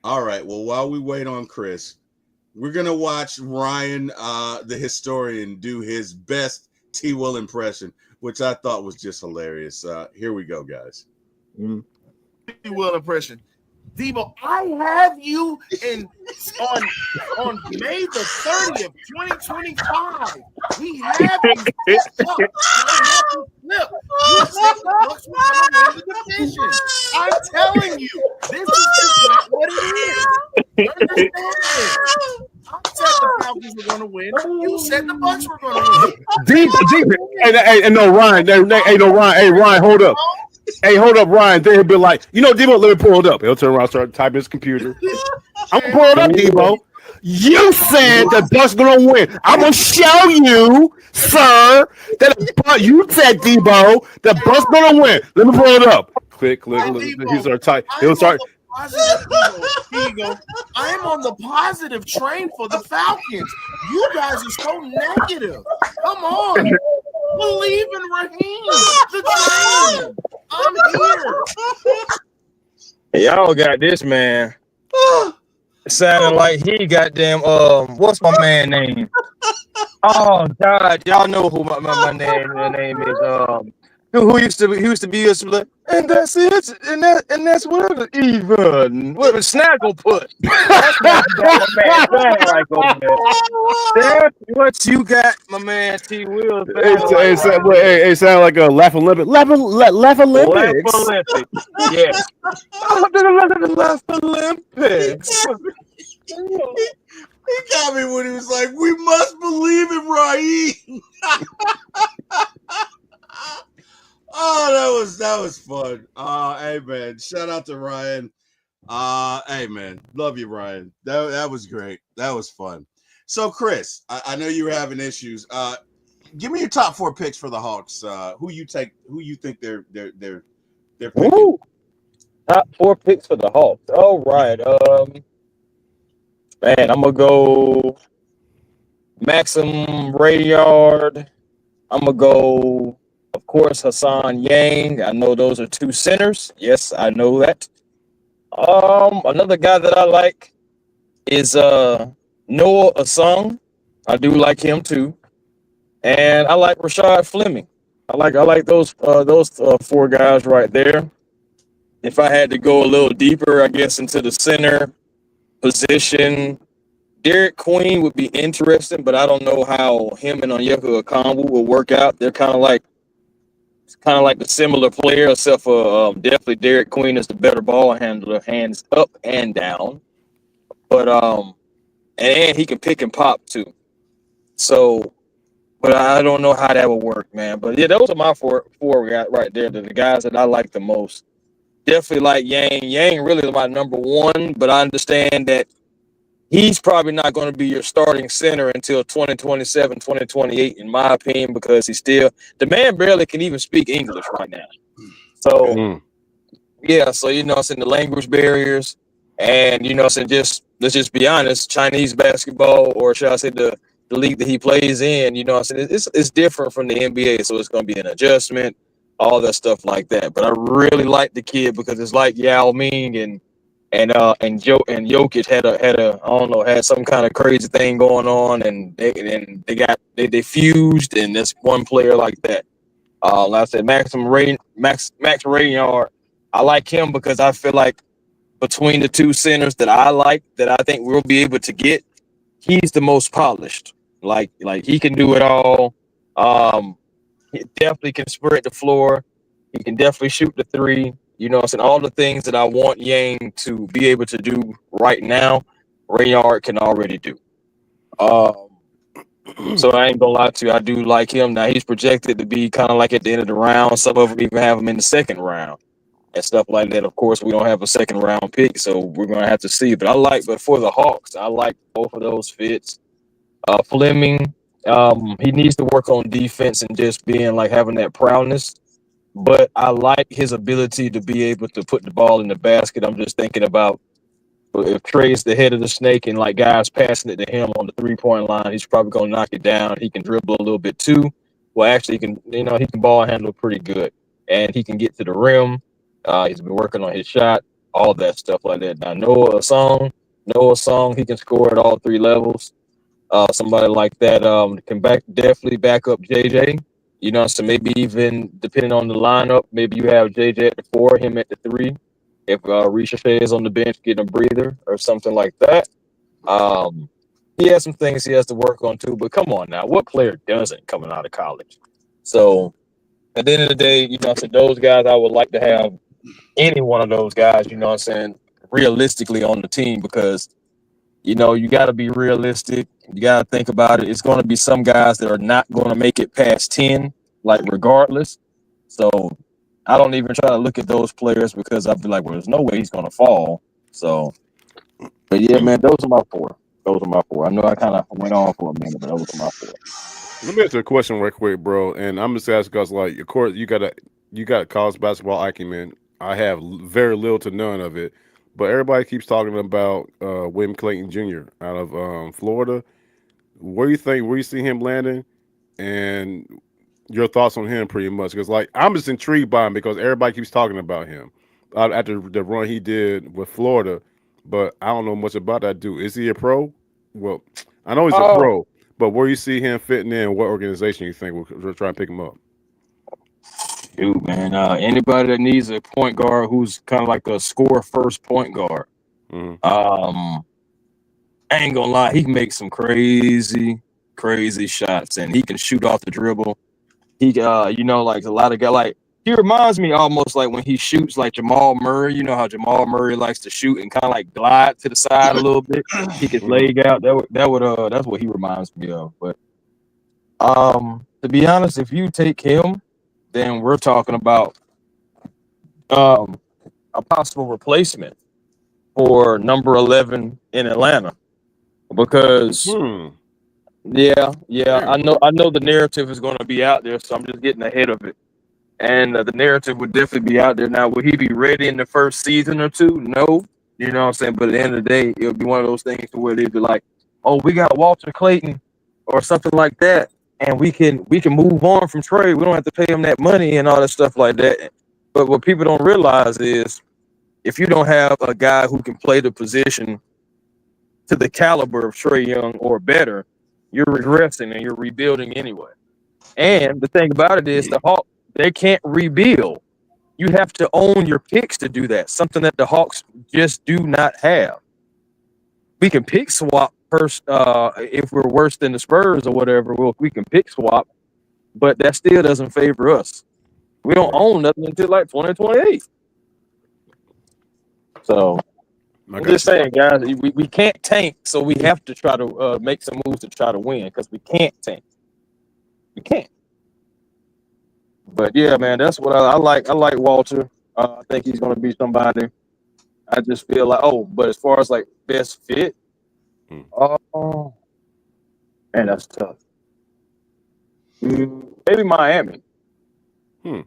All right. Well, while we wait on Chris, we're gonna watch Ryan, the historian, do his best T. Will impression, which I thought was just hilarious. Here we go, guys. T. Will impression. Deboe, I have you on May the 30th, 2025. We have you set up. You said the Bucks were going to win the division. I'm telling you, this is just not what it is. Understand this. I said the Falcons were going to win. You said the Bucks were going to win. Deep. Hey, no, Ryan. Hey, Ryan, hold up. Hey, hold up, Ryan. They'll be like, Deboe, let me pull it up. He'll turn around, start typing his computer. I'm gonna pull it up, Deboe. You said the Bucks gonna win. I'm gonna show you, sir, that you said, Deboe, the Bucks gonna win. Let me pull it up. Click. He'll start type. He'll start. Here you go. I'm on the positive train for the Falcons. You guys are so negative. Come on. Believe in Raheem. The train. I'm here. Y'all got this man. It sounded like he goddamn what's my man name? Oh God, y'all know who my name is. Who used to be like, and that's it, and that's whatever even what Snagglepuss. That's what my man sound like over there. That's what you got, my man T. Will. It sound like a Laugh Olympics. Laugh Olympics. Yeah. Laugh Olympics. He got me when he was like, "We must believe in Raheem." Oh, that was fun. Hey man, shout out to Ryan. Hey man, love you, Ryan. That was great. That was fun. So Chris, I know you were having issues. Give me your top 4 picks for the Hawks. Who you think they're picking? Ooh. Top 4 picks for the Hawks. All right. Man, I'm gonna go Maxim Rayard. I'm gonna go, of course, Hassan Yang. I know those are 2 centers. Yes, I know that. Another guy that I like is Noah Asung. I do like him too, and I like Rashad Fleming. I like those 4 guys right there. If I had to go a little deeper, I guess into the center position, Derek Queen would be interesting, but I don't know how him and Onyeka Okongwu will work out. They're kind of like the similar player, except for definitely Derek Queen is the better ball handler, hands up and down. But and he can pick and pop too. So, but I don't know how that would work, man. But yeah, those are my four guys right there. The guys that I like the most. definitely like Yang. Yang really is my number one, but I understand that he's probably not going to be your starting center until 2027, 2028, in my opinion, because the man barely can even speak English right now. So, yeah, so, it's in the language barriers and, it's in let's just be honest, Chinese basketball, or should I say the league that he plays in, it's different from the NBA. So it's going to be an adjustment, all that stuff like that. But I really like the kid because it's like Yao Ming and Jokic had some kind of crazy thing going on, and they fused, and this one player like that. Like I said, Max Raynyard, I like him because I feel like between the two centers that I think we'll be able to get, he's the most polished. Like he can do it all. He definitely can spread the floor. He can definitely shoot the three. All the things that I want Yang to be able to do right now, Raynyard can already do. So I ain't gonna lie to you, I do like him. Now he's projected to be kind of like at the end of the round. Some of them even have him in the second round and stuff like that. Of course, we don't have a second round pick, so we're gonna have to see. But for the Hawks, I like both of those fits. Fleming, he needs to work on defense and just being like having that proudness. But I like his ability to be able to put the ball in the basket. I'm just thinking about if Trey's the head of the snake and like guys passing it to him on the 3-point line, he's probably gonna knock it down. He can dribble a little bit too. Well, actually, he can ball handle pretty good, and he can get to the rim. He's been working on his shot, all that stuff like that. Now Noah Song, he can score at all three levels. Somebody like that can definitely back up JJ. So maybe even depending on the lineup, maybe you have JJ at the 4, him at the 3. If Ricochet is on the bench getting a breather or something like that. He has some things he has to work on too, but come on now, what player doesn't coming out of college? So at the end of the day, those guys, I would like to have any one of those guys, realistically on the team, because you got to be realistic. You got to think about it. It's going to be some guys that are not going to make it past 10, like regardless. So I don't even try to look at those players because I'd be like, well, there's no way he's going to fall. So, but yeah, man, those are my four. I know I kind of went on for a minute, but those are my 4. Let me ask you a question right quick, bro. And I'm just asking because, like, of course, you got college basketball acumen. I have very little to none of it, but everybody keeps talking about William Clayton Jr. out of Florida. Where you see him landing, and your thoughts on him, pretty much? Because like I'm just intrigued by him because everybody keeps talking about him after the run he did with Florida, but I don't know much about that dude. Is he a pro? Well, I know he's a pro, but where you see him fitting in, what organization you think will try and pick him up? Dude, man, anybody that needs a point guard who's kind of like a score first point guard. I ain't gonna lie, he can make some crazy shots, and he can shoot off the dribble. He, like a lot of guys, like he reminds me almost like when he shoots like Jamal Murray. You know how Jamal Murray likes to shoot and kind of like glide to the side a little bit. He can leg out. That's what he reminds me of. But to be honest, if you take him, then we're talking about a possible replacement for number 11 in Atlanta. Because I know the narrative is going to be out there, so I'm just getting ahead of it. And the narrative would definitely be out there. Now, will he be ready in the first season or two? No. You know what I'm saying? But at the end of the day, it'll be one of those things to where they'd be like, oh, we got Walter Clayton or something like that, and we can move on from Trey. We don't have to pay him that money and all that stuff like that. But what people don't realize is if you don't have a guy who can play the position to the caliber of Trae Young or better, you're regressing and you're rebuilding anyway. And the thing about it is the Hawks, they can't rebuild. You have to own your picks to do that, something that the Hawks just do not have. We can pick swap first if we're worse than the Spurs or whatever. Well, we can pick swap, but that still doesn't favor us. We don't own nothing until like 2028. So I'm just saying, guys, we can't tank, so we have to try to make some moves to try to win because we can't tank. We can't. But yeah, man, that's what I like. I like Walter. I think he's going to be somebody. I just feel like, but as far as like best fit, Hmm. oh, man, that's tough. Maybe Miami. Hmm.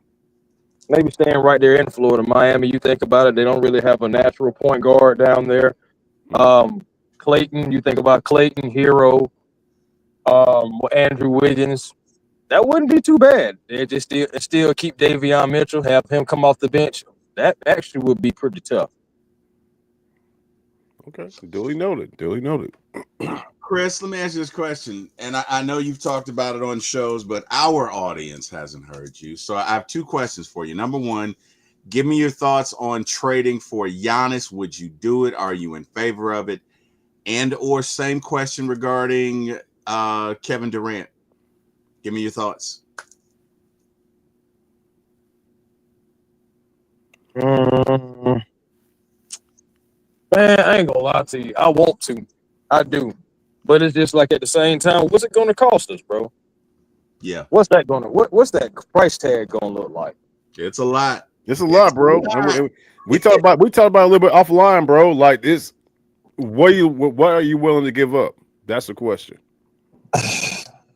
Maybe staying right there in Florida. Miami, you think about it, they don't really have a natural point guard down there. Clayton, you think about Clayton, Hero, Andrew Wiggins. That wouldn't be too bad. They just still keep Davion Mitchell, have him come off the bench. That actually would be pretty tough. Okay. Duly noted. Duly noted. Chris, let me ask you this question. And I know you've talked about it on shows, but our audience hasn't heard you. So I have two questions for you. Number one, give me your thoughts on trading for Giannis. Would you do it? Are you in favor of it? And or same question regarding Kevin Durant. Give me your thoughts. Man, I ain't gonna lie to you. I want to. I do. But it's just like at the same time, what's it gonna cost us, bro? Yeah. What's that what's that price tag gonna look like? It's a lot. It's a lot, bro. We talked about it a little bit offline, bro. Like this, what are you willing to give up? That's the question.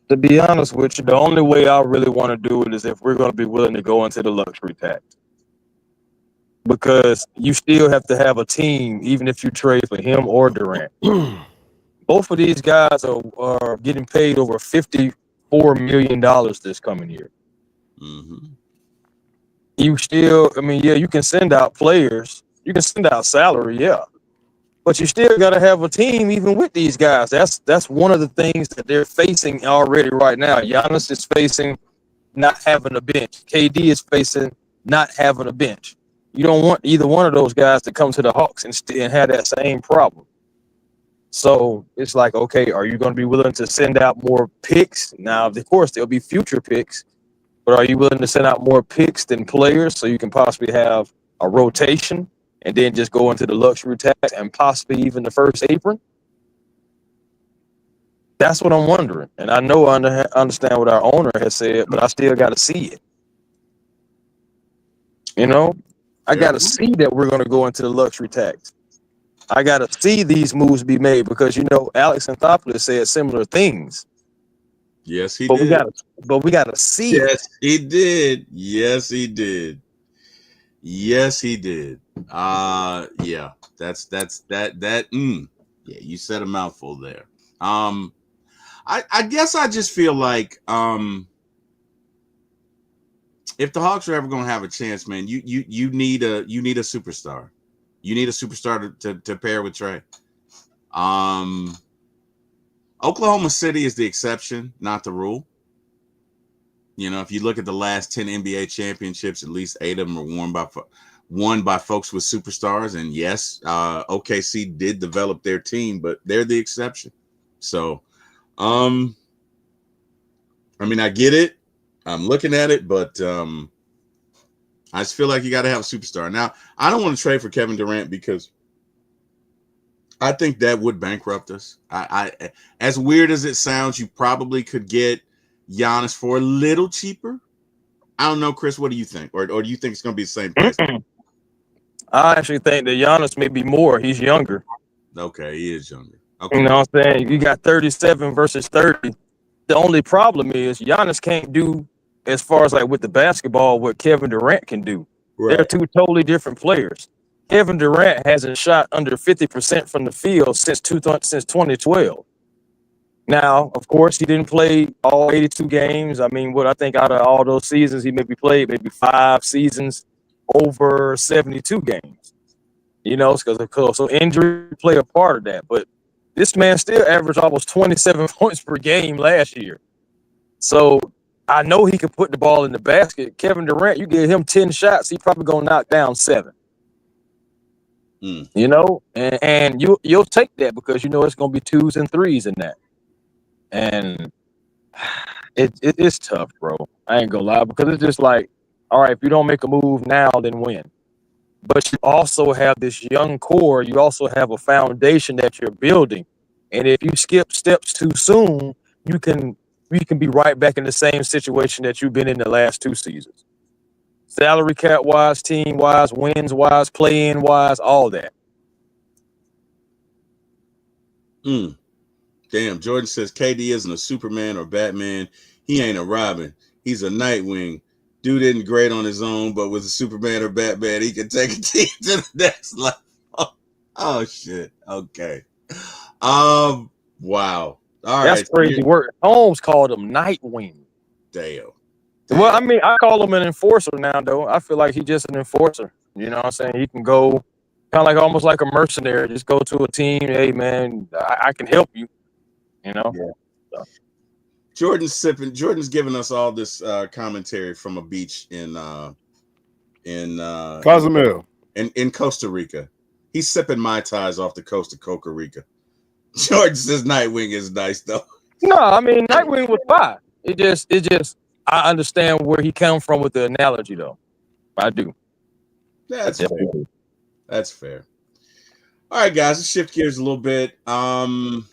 To be honest with you, the only way I really want to do it is if we're going to be willing to go into the luxury tax. Because you still have to have a team, even if you trade for him or Durant. Both of these guys are getting paid over $54 million this coming year. Mm-hmm. You still, you can send out players, you can send out salary, yeah. But you still got to have a team even with these guys. That's one of the things that they're facing already right now. Giannis is facing not having a bench. KD is facing not having a bench. You don't want either one of those guys to come to the Hawks and have that same problem. So it's like, okay, are you going to be willing to send out more picks? Now, of course, there'll be future picks, but are you willing to send out more picks than players so you can possibly have a rotation and then just go into the luxury tax and possibly even the first apron? That's what I'm wondering. And I know I understand what our owner has said, but I still got to see it. I got to see that we're going to go into the luxury tax. I got to see these moves be made because, Alex Anthopoulos said similar things. Yes, he did. We got to see it. Yes, he did. Yes, he did. Yes, he did. Yeah, that's that. Yeah, you said a mouthful there. I guess I just feel like if the Hawks are ever going to have a chance, man, you need a superstar. You need a superstar to pair with Trey. Oklahoma City is the exception, not the rule. If you look at the last 10 NBA championships, at least 8 of them are won by folks with superstars. And yes, OKC did develop their team, but they're the exception. So, I get it. I'm looking at it, but I just feel like you got to have a superstar. Now, I don't want to trade for Kevin Durant because I think that would bankrupt us. I as weird as it sounds, you probably could get Giannis for a little cheaper. I don't know, Chris. What do you think? Or do you think it's going to be the same price? I actually think that Giannis may be more. He's younger. Okay, he is younger. Okay. You know what I'm saying? You got 37 versus 30. The only problem is Giannis can't do as far as like with the basketball what Kevin Durant can do. Right. They're two totally different players. Kevin Durant hasn't shot under 50% from the field since 2012. Now, of course, he didn't play all 82 games. I think out of all those seasons, he played 5 seasons over 72 games. So injury play a part of that. But this man still averaged almost 27 points per game last year. So I know he can put the ball in the basket. Kevin Durant, you give him 10 shots, he probably gonna knock down 7. And you'll take that because it's gonna be 2s and 3s in that. And it's tough, bro. I ain't gonna lie, because it's just like, all right, if you don't make a move now, then when? But you also have this young core. You also have a foundation that you're building. And if you skip steps too soon, you can be right back in the same situation that you've been in the last 2 seasons. salary cap wise, team wise, wins wise, play in wise, all that. Damn, Jordan says KD isn't a Superman or Batman. He ain't a Robin. He's a Nightwing. Dude isn't great on his own, but with a Superman or Batman, he can take a team to the next level. Oh shit. Okay. Wow. All That's right. crazy work. Holmes called him Nightwing. Damn. Well, I mean, I call him an enforcer now, though. I feel like he's just an enforcer. You know what I'm saying? He can go kind of like almost like a mercenary. Just go to a team. Hey, man, I can help you. You know? Yeah. So. Jordan's giving us all this commentary from a beach in Cozumel. In Costa Rica. He's sipping Mai Tais off the coast of Costa Rica. Jordan says Nightwing is nice though. No, I mean Nightwing was fine. It just I understand where he come from with the analogy though. I do. That's fair. That's fair. All right, guys, let's shift gears a little bit. Who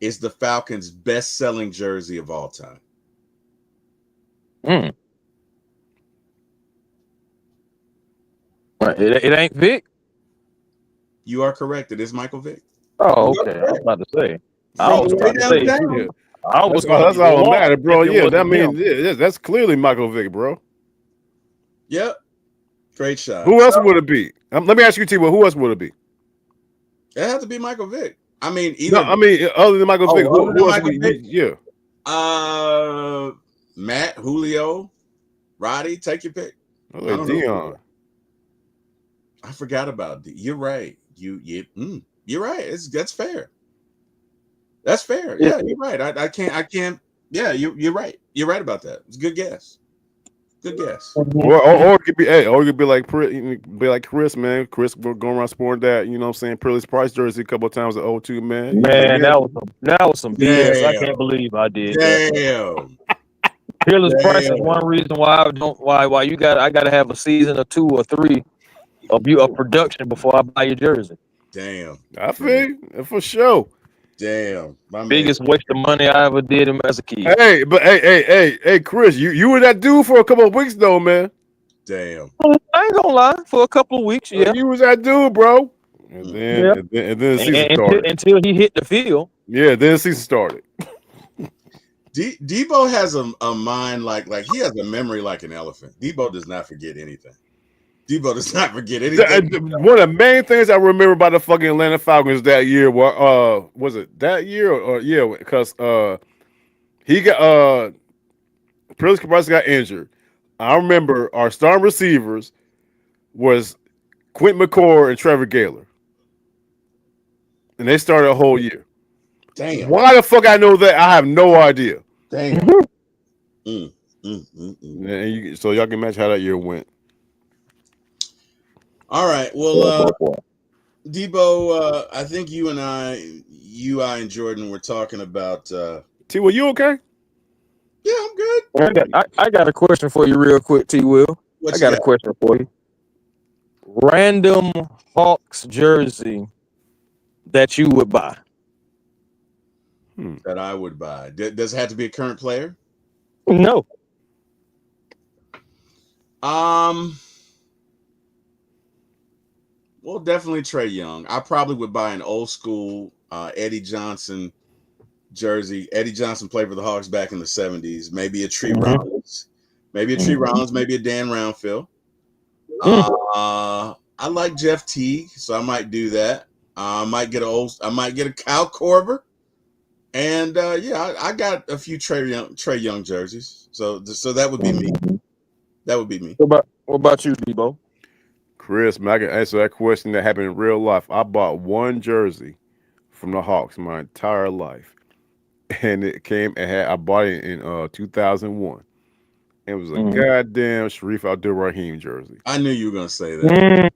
is the Falcons' best-selling jersey of all time? It ain't Vic. You are correct. It is Michael Vick. Oh, okay. I was about to say. That's all that matters, bro. Yeah, that means that's clearly Michael Vick, bro. Yep. Great shot. Who else would it be? Let me ask you, T-Will, who else would it be? It has to be Michael Vick. I mean, either. No, I mean, other than Michael Vick, who else would be? Yeah. Matt, Julio, Roddy, take your pick. Dion. I forgot about it. You're right. You're right. That's fair. That's fair. Yeah, you're right. I can't. Yeah, you're right. You're right about that. It's a good guess. Good guess. Or it could be, or it could be like Chris, man. Chris going around sporting that, you know what I'm saying, Peerless Price jersey a couple of times at 02, man. Man, that was some BS. I can't believe I did. Damn. Peerless Price is one reason why I gotta have a season or 2 or 3 of production before I buy your jersey. Damn. I feel you, for sure. Damn. Biggest waste of money I ever did as a kid. Hey, Chris, you were that dude for a couple of weeks though, man. Damn. I ain't gonna lie, for a couple of weeks, yeah. You was that dude, bro. And then the season started. Until he hit the field. Yeah, then the season started. Deboe has a mind like he has a memory like an elephant. Deboe does not forget anything. Deboe does not forget anything. One of the main things I remember about the fucking Atlanta Falcons that year was it that year or yeah, because he got Price got injured. I remember our starting receivers was Quint McCord and Trevor Gaylor. And they started a whole year. Damn. Why the fuck I know that? I have no idea. Damn. So y'all can imagine how that year went. All right. Well, Deboe, I think you, I, and Jordan were talking about. T, Will, you okay? Yeah, I'm good. I got a question for you, real quick, T. Will. I got a question for you. Random Hawks jersey that you would buy. That I would buy. Does it have to be a current player? No. Well, definitely Trae Young. I probably would buy an old school Eddie Johnson jersey. Eddie Johnson played for the Hawks back in the 70s. Maybe a Tree Rollins. Maybe a Tree Rollins. Maybe a Dan Roundfield. I like Jeff Teague, so I might do that. I might get a Kyle Korver. And I got a few Trae Young jerseys. So that would be me. That would be me. What about you, Deboe? Chris, man, I can answer that question that happened in real life. I bought one jersey from the Hawks my entire life. And I bought it in 2001. It was a goddamn Sharif Abdul-Rahim jersey. I knew you were gonna say that.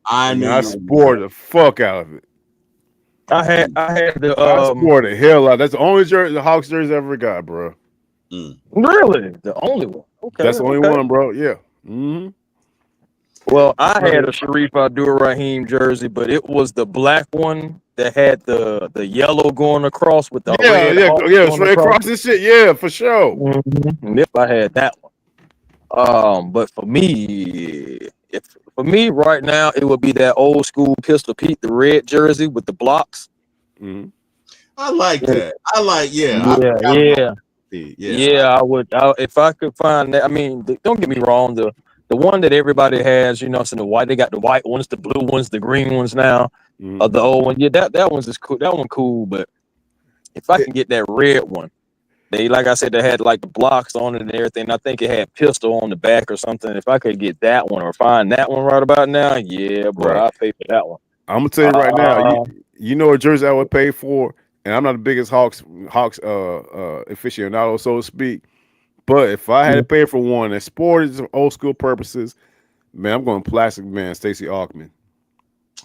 I sported the fuck out of it. I had the I sported the hell out. That's the only jersey the Hawks jersey I ever got, bro. Really? The only one? Okay. That's the only one, bro. Yeah. Well, I had a Sharif Abdul-Rahim jersey, but it was the black one that had the yellow going across with the Yeah, red yeah, heart yeah, going straight across this shit. Yeah, for sure. Yep, I had that one. But for me, if for me right now, it would be that old school Pistol Pete, the red jersey with the blocks. Mm-hmm. I like Yeah, that. I like, yeah. I yeah, forgot about yeah. the Yeah, I would. If I could find that. I mean, don't get me wrong. The one that everybody has, you know, it's in the white. They got the white ones, the blue ones, the green ones now. Mm-hmm. The old one. Yeah, that one's is cool. That one cool. But if I can get that red one, they like I said, they had like the blocks on it and everything. I think it had pistol on the back or something. If I could get that one or find that one right about now, yeah, bro, Right. I'll pay for that one. I'm gonna tell you right now. Uh, You know a jersey I would pay for, and I'm not the biggest Hawks aficionado, so to speak. But if I had to pay for one that sported some old school purposes, man, I'm going plastic man, Stacey Augman.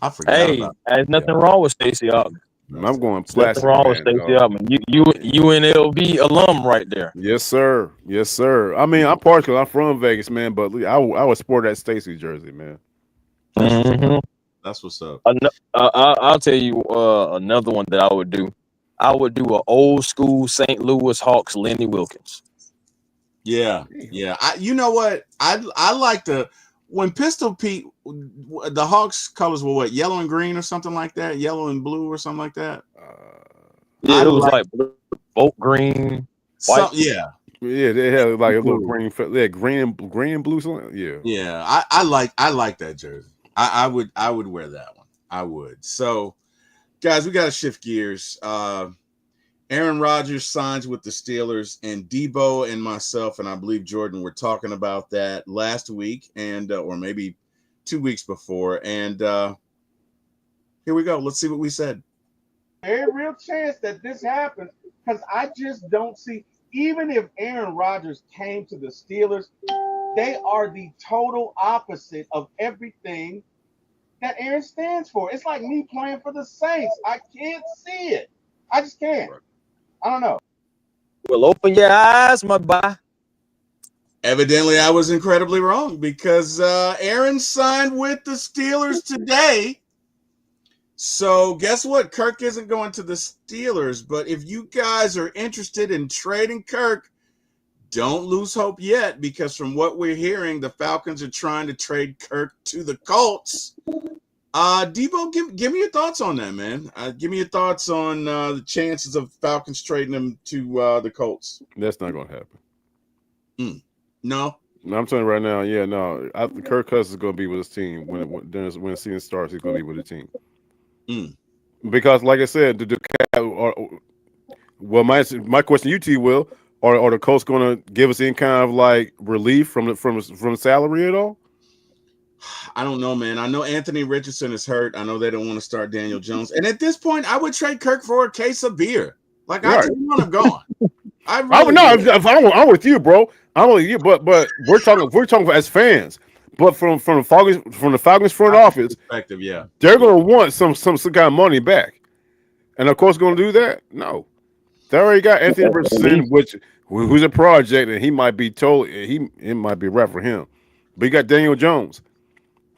I forgot hey, about there's nothing wrong with Stacey Augman. I'm going There's nothing plastic wrong with man, Stacey dog. Augman. You UNLV alum right there. Yes, sir. Yes, sir. I mean, I'm partial. I'm from Vegas, man, but I would sport that Stacey jersey, man. Mhm. That's what's up. I'll tell you another one that I would do. I would do an old school St. Louis Hawks Lenny Wilkins. Yeah, yeah. You know what? I like when Pistol Pete, the Hawks colors were what, yellow and green or something like that, yellow and blue or something like that. Yeah, it was like blue, boat green, white. Yeah, yeah. They had like a little green, green and blue. Something. Yeah, yeah. I like that jersey. I would wear that one. I would. So, guys, we got to shift gears. Aaron Rodgers signs with the Steelers, and Deboe and myself, and I believe Jordan were talking about that last week, and or maybe 2 weeks before. And here we go. Let's see what we said. Very real chance that this happens because I just don't see. Even if Aaron Rodgers came to the Steelers, they are the total opposite of everything that Aaron stands for. It's like me playing for the Saints. I can't see it. I just can't. I don't know. Well, open your eyes, my boy. Evidently, I was incredibly wrong because Aaron signed with the Steelers today. So guess what? Kirk isn't going to the Steelers. But if you guys are interested in trading Kirk, don't lose hope yet, because from what we're hearing, the Falcons are trying to trade Kirk to the Colts. Deboe, give me your thoughts on that, man. Give me your thoughts on the chances of Falcons trading him to the Colts. that's not going to happen. No, I'm telling you right now. Yeah, no. Kirk Cousins is going to be with his team when the season starts. He's going to be with the team. Because, like I said, my question to you, T. Will, are the Colts going to give us any kind of like relief from the salary at all? I don't know, man. I know Anthony Richardson is hurt. I know they don't want to start Daniel Jones. And at this point, I would trade Kirk for a case of beer. Like, I just want him gone. I'm with you, bro. I'm with you, but we're talking as fans. But from the Falcons front office perspective, yeah, they're going to want some kind of money back, and of course, going to do that. No, they already got Anthony Richardson, who's a project, and he might be it might be right for him. But you got Daniel Jones.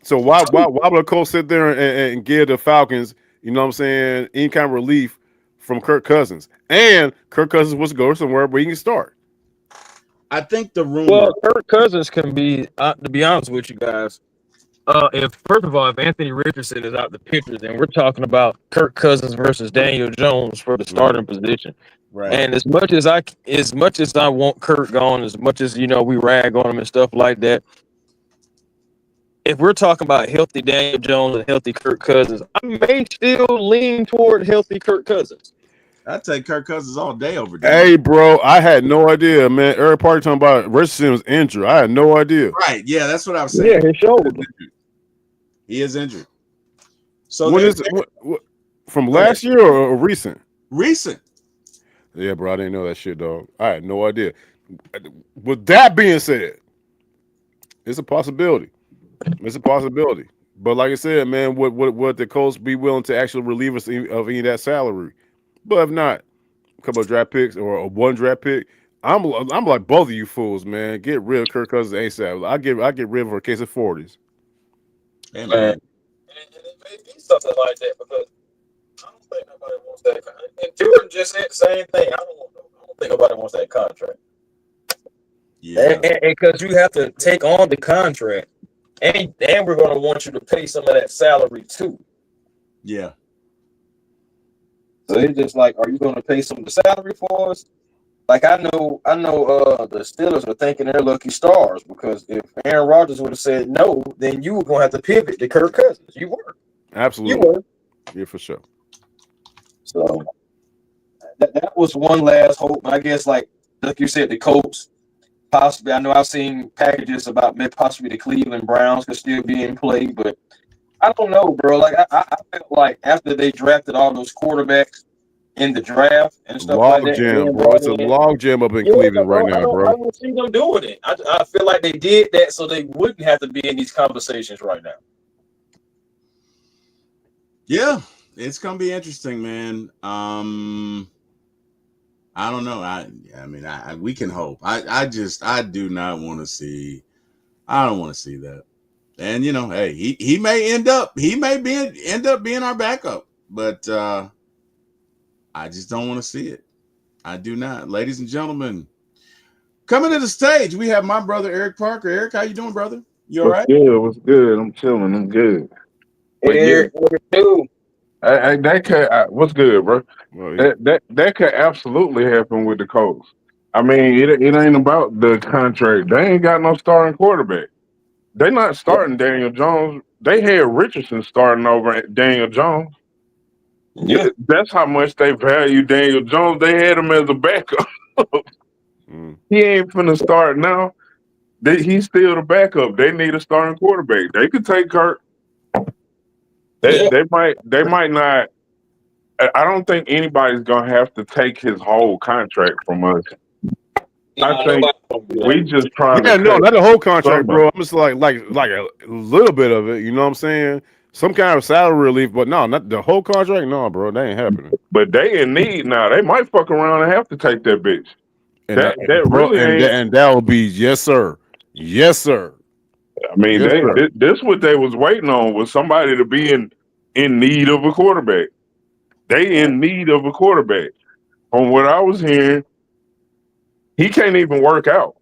So why would the Colts sit there and give the Falcons, you know what I'm saying, any kind of relief from Kirk Cousins? And Kirk Cousins wants to go somewhere where he can start. I think the rumor. Well, Kirk Cousins can be, to be honest with you guys, if Anthony Richardson is out the picture, then we're talking about Kirk Cousins versus Daniel Jones for the starting position. Right. And as much as I want Kirk gone, as much as we rag on him and stuff like that, if we're talking about healthy Daniel Jones and healthy Kirk Cousins, I may still lean toward healthy Kirk Cousins. I'd take Kirk Cousins all day over there. Hey, bro, I had no idea, man. Every party talking about Richardson was injured. I had no idea. Right. Yeah, that's what I was saying. Yeah, his shoulder. He is injured. So what is it? From last year or recent? Recent. Yeah, bro, I didn't know that shit, dog. I had no idea. With that being said, it's a possibility. It's a possibility. But like I said, man, would the Colts be willing to actually relieve us of any of that salary? But if not, a couple of draft picks or a one draft pick, I'm like both of you fools, man. Get rid of Kirk Cousins ASAP. I get rid of a case of 40s. Hey, man. And it may be something like that because I don't think nobody wants that. And Jordan just said the same thing. I don't think nobody wants that contract. Yeah. And because you have to take on the contract, and we're going to want you to pay some of that salary too. Yeah. So it's just like, are you going to pay some of the salary for us? Like I know, the Steelers are thinking they're lucky stars because if Aaron Rodgers would have said no, then you were going to have to pivot to Kirk Cousins. You were. Absolutely. You were. Yeah, for sure. So that was one last hope. I guess, like you said, the Colts possibly. I know I've seen packages about maybe possibly the Cleveland Browns could still be in play, but I don't know, bro. Like I felt like after they drafted all those quarterbacks in the draft and stuff like that, Jam, bro. It's a log jam up in Cleveland right now, bro. I don't see them doing it. I feel like they did that so they wouldn't have to be in these conversations right now. Yeah, it's gonna be interesting, man. I don't know. I mean, we can hope. I do not want to see. I don't want to see that. And hey, he may end up being our backup, but I just don't want to see it. I do not. Ladies and gentlemen, coming to the stage, we have my brother Eric Parker. Eric, how you doing, brother? You all right? What's good? I'm chilling. I'm good. But Eric, what you do? What's good, bro? Well, That could absolutely happen with the Colts. I mean, it ain't about the contract. They ain't got no starting quarterback. They not starting Daniel Jones. They had Richardson starting over Daniel Jones. Yeah. That's how much they value Daniel Jones. They had him as a backup. He ain't finna start now. He's still the backup. They need a starting quarterback. They could take Kirk. They might not. I don't think anybody's gonna have to take his whole contract from us. I think we just trying to. No, not the whole contract, bro. I'm just like a little bit of it. You know what I'm saying? Some kind of salary relief, but no, not the whole contract. No, bro, that ain't happening. But they in need now. They might fuck around and have to take that bitch. And that really ain't. And that will be yes, sir. Yes, sir. I mean, this what they was waiting on was somebody to be in need of a quarterback. They in need of a quarterback. From what I was hearing, he can't even work out.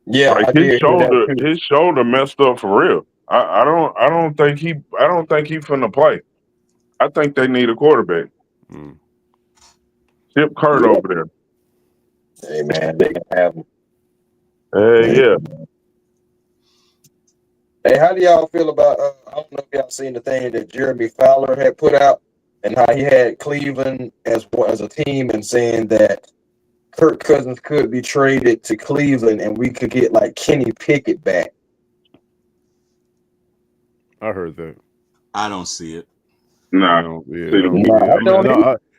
Yeah, like his shoulder messed up for real. I don't think he finna play. I think they need a quarterback. Chip Kurt over there. Hey man, they can have him. Yeah. Hey, how do y'all feel about? I don't know if y'all seen the thing that Jeremy Fowler had put out, and how he had Cleveland as a team, and saying that Kirk Cousins could be traded to Cleveland, and we could get like Kenny Pickett back. I heard that. I don't see it. No.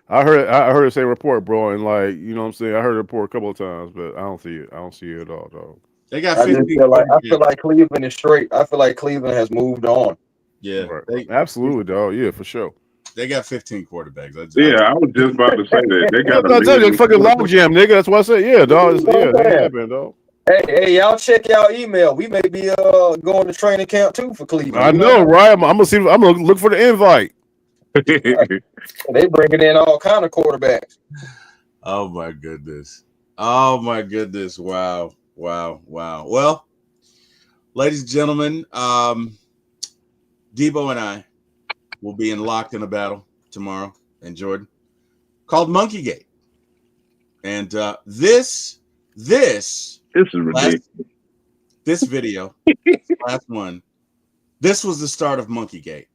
I heard it say report, bro, and like you know what I'm saying. I heard a report a couple of times, but I don't see it. I don't see it at all, dog. They got. I feel like Cleveland is straight. I feel like Cleveland has moved on. Yeah, right. Absolutely, dog. Yeah, for sure. They got 15 quarterbacks. I was just about to say that. They got a fucking log jam, nigga. That's what I said. Yeah, dog. They happened, dog. Hey, y'all check y'all email. We may be going to training camp too for Cleveland. I know, right? I'm gonna see. I'm gonna look for the invite. They bringing in all kind of quarterbacks. Oh my goodness. Wow. Well, ladies and gentlemen, Deboe and I will be locked in a battle tomorrow in Jordan called Monkey Gate. And this is ridiculous. This video, last one, this was the start of Monkey Gate.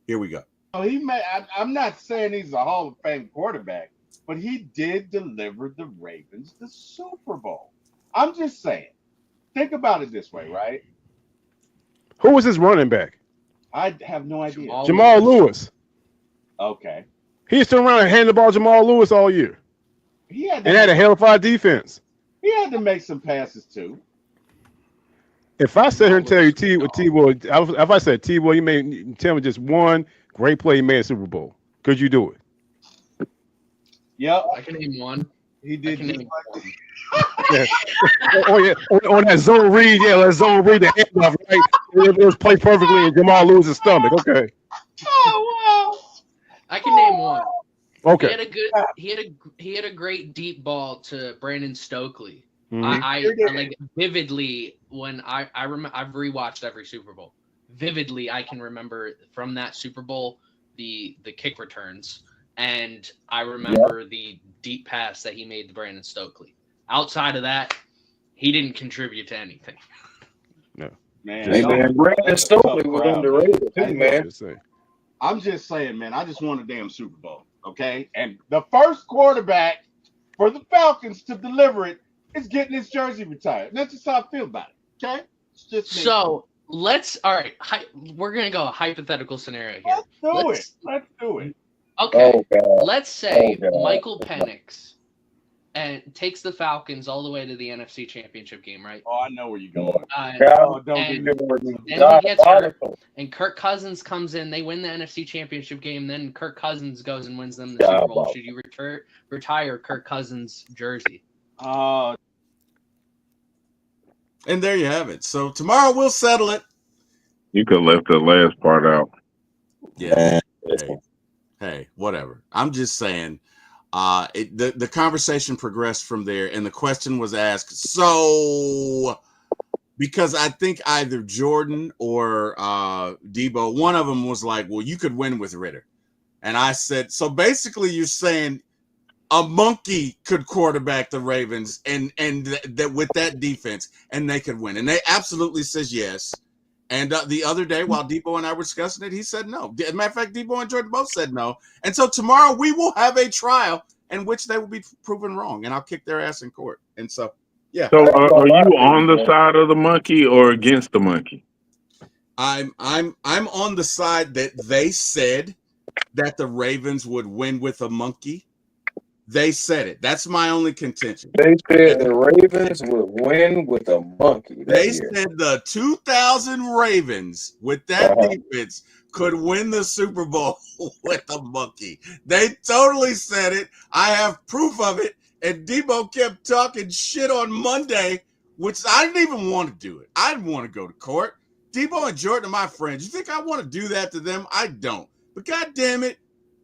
Here we go. I'm not saying he's a Hall of Fame quarterback, but he did deliver the Ravens the Super Bowl. I'm just saying. Think about it this way, right? Who was his running back? I have no idea. Jamal Lewis. Okay. He used to turn around and hand the ball to Jamal Lewis all year. He had a hell-of-a defense. He had to make some passes too. If I sit here and tell you T-Boy, if I said T-Boy, you may tell me just one great play he made in Super Bowl. Could you do it? Yep. I can name one. He did. Yeah. On that zone read, that zone read, the handoff, right? It was played perfectly in Jamal Lewis's stomach. Okay. Oh wow! one. Okay. He had a great deep ball to Brandon Stokely. Mhm. I like vividly when I remember. I've rewatched every Super Bowl. Vividly, I can remember from that Super Bowl the kick returns, and I remember the deep pass that he made to Brandon Stokely. Outside of that, he didn't contribute to anything. No. Man, Hey, man, Brandon that's a tough Stokely was crowd, underrated too, man. man. Just say. I'm just saying, man, I just won a damn Super Bowl, okay? And the first quarterback for the Falcons to deliver it is getting his jersey retired. That's just how I feel about it, okay? It's just me. So we're gonna go a hypothetical scenario here. Let's do it. Okay, Oh, God. let's say Oh, God. Michael Penix and takes the Falcons all the way to the NFC Championship game, right? Oh, I know where you're going. God, Don't and do then he gets hurt, and Kirk Cousins comes in. They win the NFC Championship game. Then Kirk Cousins goes and wins them the Super Bowl. Should you retire Kirk Cousins' jersey? it. And there you have it. So tomorrow we'll settle it. You could have left the last part out. Yeah. Hey, whatever. I'm just saying. The conversation progressed from there, and the question was asked. So, because I think either Jordan or Deboe, one of them was like, "Well, you could win with Ritter," and I said, "So basically, you're saying a monkey could quarterback the Ravens, and that with that defense, and they could win?" And they absolutely says yes. And the other day, while Deboe and I were discussing it, he said no. As a matter of fact, Deboe and Jordan both said no. And so tomorrow we will have a trial in which they will be proven wrong, and I'll kick their ass in court. And so, yeah. So are you on the side of the monkey or against the monkey? I'm on the side that they said that the Ravens would win with a monkey. They said it. That's my only contention. They said the Ravens would win with a monkey. They said the 2000 Ravens with that defense could win the Super Bowl with a monkey. They totally said it. I have proof of it. And Deboe kept talking shit on Monday, which I didn't even want to do it. I didn't want to go to court. Deboe and Jordan are my friends. You think I want to do that to them? I don't. But God damn it,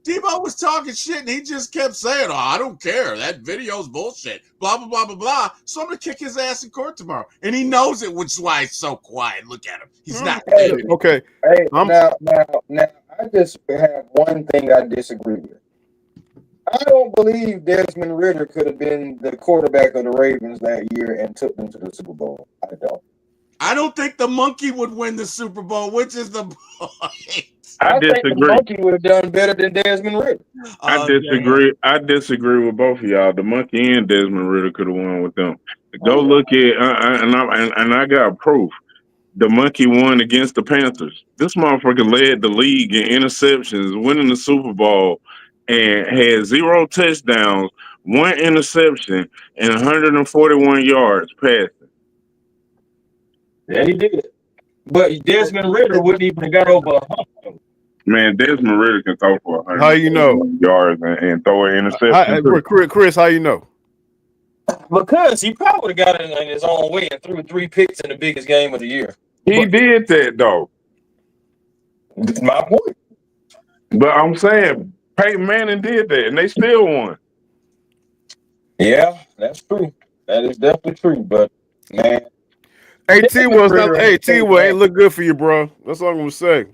Deboe was talking shit, and he just kept saying, "Oh, I don't care. That video's bullshit." Blah blah blah blah blah. So I'm gonna kick his ass in court tomorrow, and he knows it, which is why he's so quiet. Look at him; he's not. Okay. Hey, now, I just have one thing I disagree with. I don't believe Desmond Ritter could have been the quarterback of the Ravens that year and took them to the Super Bowl. I don't. I don't think the monkey would win the Super Bowl, which is the point. I disagree. Think the monkey would have done better than Desmond Ritter. I disagree. I disagree with both of y'all. The monkey and Desmond Ritter could have won with them. Go look at and I got proof. The monkey won against the Panthers. This motherfucker led the league in interceptions, winning the Super Bowl, and had 0 touchdowns, 1 interception, and 141 yards passing. Yeah, he did. But Desmond Ritter wouldn't even have got over 100. Man, Desmond Ritter can throw for 100 How you know? yards and throw an interception. Chris, how you know? Because he probably would have got it in his own way and threw 3 picks in the biggest game of the year. He did that, though. That's my point. But I'm saying Peyton Manning did that, and they still won. Yeah, that's true. That is definitely true. But, man. T-Will ain't look good for you, bro. That's all I'm going to say.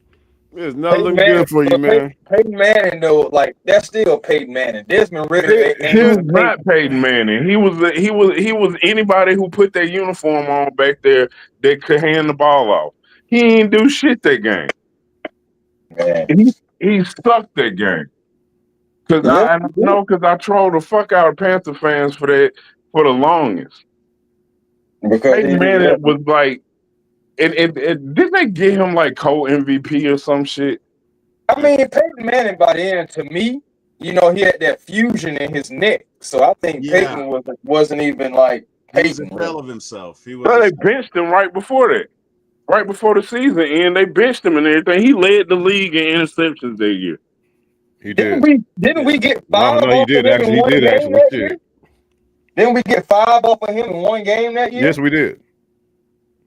It's not looking good for you, man. Peyton Manning, though, like that's still Peyton Manning. Desmond Ritter, he was not Peyton Manning. He was anybody who put their uniform on back there that could hand the ball off. He ain't do shit that game. Man. He sucked that game. Because I trolled the fuck out of Panther fans for that for the longest. Because Peyton Manning was like. Didn't they get him like co-MVP or some shit? I mean, Peyton Manning by the end, to me, he had that fusion in his neck. So I think Peyton wasn't even like Peyton. He was a hell of himself. He was. No, they benched him right before that. Right before the season ended, they benched him and everything. He led the league in interceptions that year. He did. Didn't we get 5 No, he did. Actually, he did. Actually, we did. Didn't we get 5 off of him in 1 game that year? Yes, we did.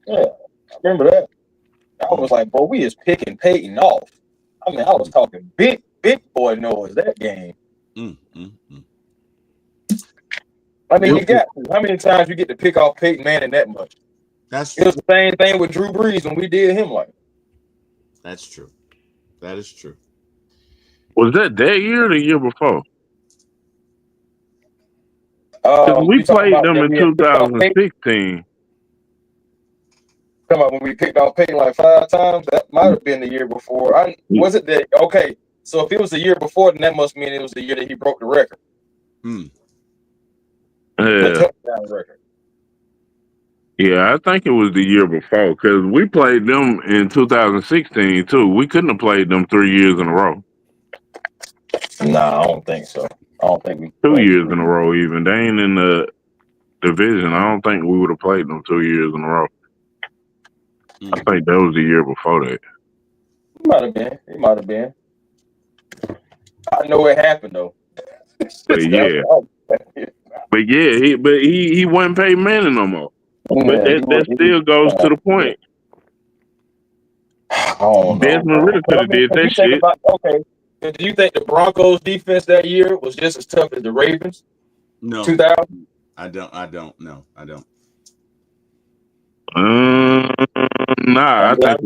Yeah. I remember that. I was like, boy, we is picking Peyton off. I mean, I was talking big big boy noise that game. Mm, mm, mm. I mean, you got how many times you get to pick off Peyton Manning that much? That's It was the same thing with Drew Brees when we did him like. That's true. That is true. Was that year or the year before? We played them in 2016. Come on, when we picked off Peyton like 5 times, that might have been the year before. Was it that? Okay, so if it was the year before, then that must mean it was the year that he broke the record. The touchdown record. Yeah, I think it was the year before because we played them in 2016 too. We couldn't have played them 3 years in a row. No, I don't think so. I don't think we 2 years in a row even. They ain't in the division. I don't think we would have played them 2 years in a row. I think that was the year before that. It might have been. It might have been. I know it happened though. But yeah. He wasn't Peyton Manning no more. But that still goes to the point. Desmond Ritter could have did that shit. Do you think the Broncos defense that year was just as tough as the Ravens? No. 2000? I don't. No, I don't. Nah, I think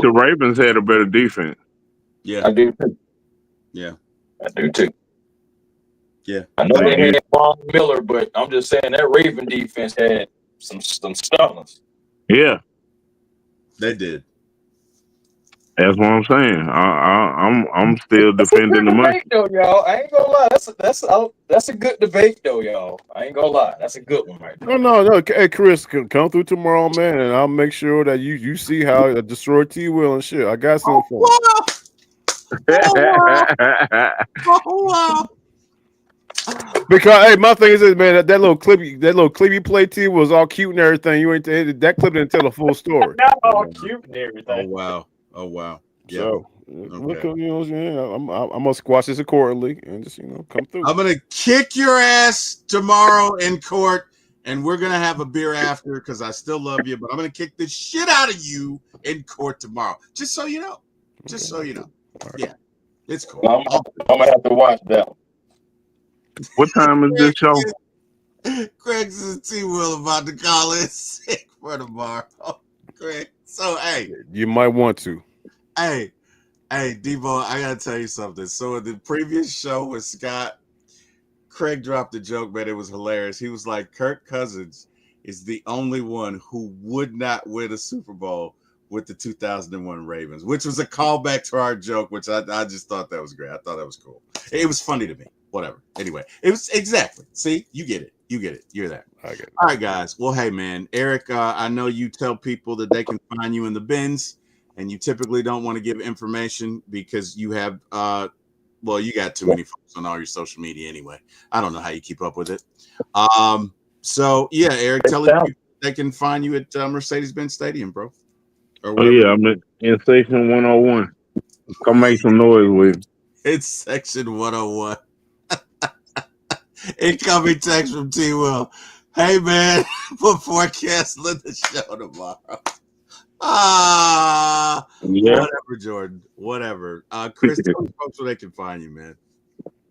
the Ravens had a better defense. Yeah. I do too. Yeah. I do too. Yeah. I know they had Von Miller, but I'm just saying that Raven defense had some stunners. Yeah. They did. That's what I'm saying. I'm still defending the money. Though, y'all. I ain't gonna lie. That's a good debate though, y'all. I ain't gonna lie. That's a good one right there. No. Hey, Chris, come through tomorrow, man, and I'll make sure that you see how I destroy T. Will and shit. I got something for Wow. Because hey, my thing is this, man. That little clip you played, T, was all cute and everything. You ain't that clip didn't tell the full story. Not all cute and everything. Oh wow. Yeah. So look, I'm gonna squash this accordingly and just come through. I'm gonna kick your ass tomorrow in court, and we're gonna have a beer after because I still love you, but I'm gonna kick the shit out of you in court tomorrow. Just so you know. Just so you know. Right. Yeah. It's cool. I'm gonna have to watch that one. What time is this show? Craig's and T. Will about to call in sick for tomorrow. Craig. So hey. You might want to. Hey, Deboe, I gotta tell you something. So in the previous show with Scott, Craig dropped a joke, man. It was hilarious. He was like, Kirk Cousins is the only one who would not win a Super Bowl with the 2001 Ravens, which was a callback to our joke, which I just thought that was great. I thought that was cool. It was funny to me. Whatever. Anyway, it was exactly. See, you get it. You're there. I get it. All right, guys. Well, hey, man. Eric, I know you tell people that they can find you in the bins, and you typically don't want to give information because you have, you got too many folks on all your social media anyway. I don't know how you keep up with it. So, yeah, Eric, tell them they can find you at Mercedes-Benz Stadium, bro. I'm in section 101. Come make some noise with me. It's section 101. Incoming text from T. Will. Hey, man, before canceling the show tomorrow. Whatever, Jordan. Whatever. Chris, tell the folks where they can find you, man.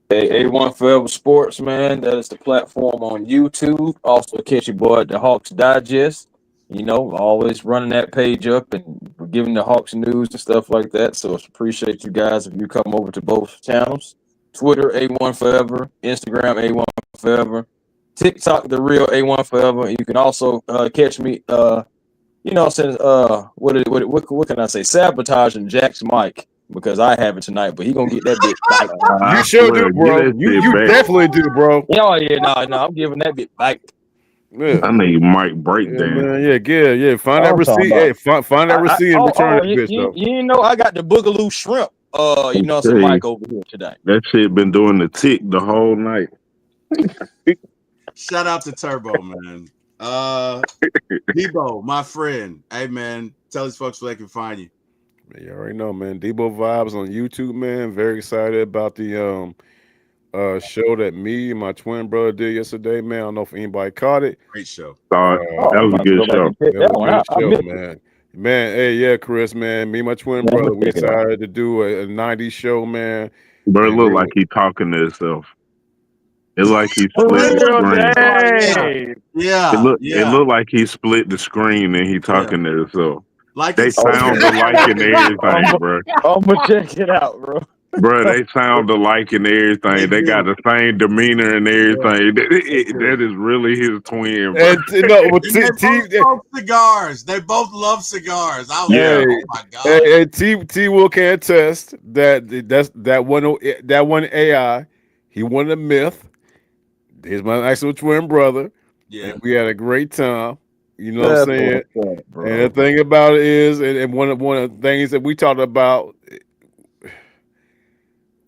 A1 Forever Sports, man. That is the platform on YouTube. Also, catch your boy at the Hawks Digest. Always running that page up and giving the Hawks news and stuff like that. So appreciate you guys if you come over to both channels. Twitter, A1 Forever. Instagram, A1 Forever. TikTok, The Real A1 Forever. You can also catch me, what can I say? Sabotaging Jack's mic because I have it tonight, but he gonna get that bit back. You sure do, bro. You definitely do, bro. No, I'm giving that bit back. Yeah. I need Mike breakdown. Yeah. Find that receipt. Hey, find that receipt and return that bitch, though. You I got the Boogaloo shrimp. Some mic over here today. That shit been doing the tick the whole night. Shout out to Turbo, man. Deboe, my friend. Hey, man, tell these folks where they can find you. You already know, man. Deboe Vibez on YouTube, man. Very excited about the show that me and my twin brother did yesterday, man. I don't know if anybody caught it. Great show. That was a good show. That was a good show, man. Man, hey, yeah, Chris, man. Me and my twin Yeah, I'm brother, gonna we check it out. decided to do a 90s show, man. Bro, it And look like he talking to himself. It like he For split the real, screen. dang. It look like he split the screen and he talking to himself. Like They it's sound alike and everything, bro. I'm gonna check it out, bro. Bro, they sound alike and everything. They got the same demeanor and everything. That is really his twin, bro. And no, well, And they both smoke cigars. They both love cigars. I was Yeah. like, oh my god. T Will can attest that one AI. He wasn't a myth. He's my actual twin brother. Yeah. And we had a great time. You know what I'm saying? Bro. And the thing about it is, and one of the things that we talked about,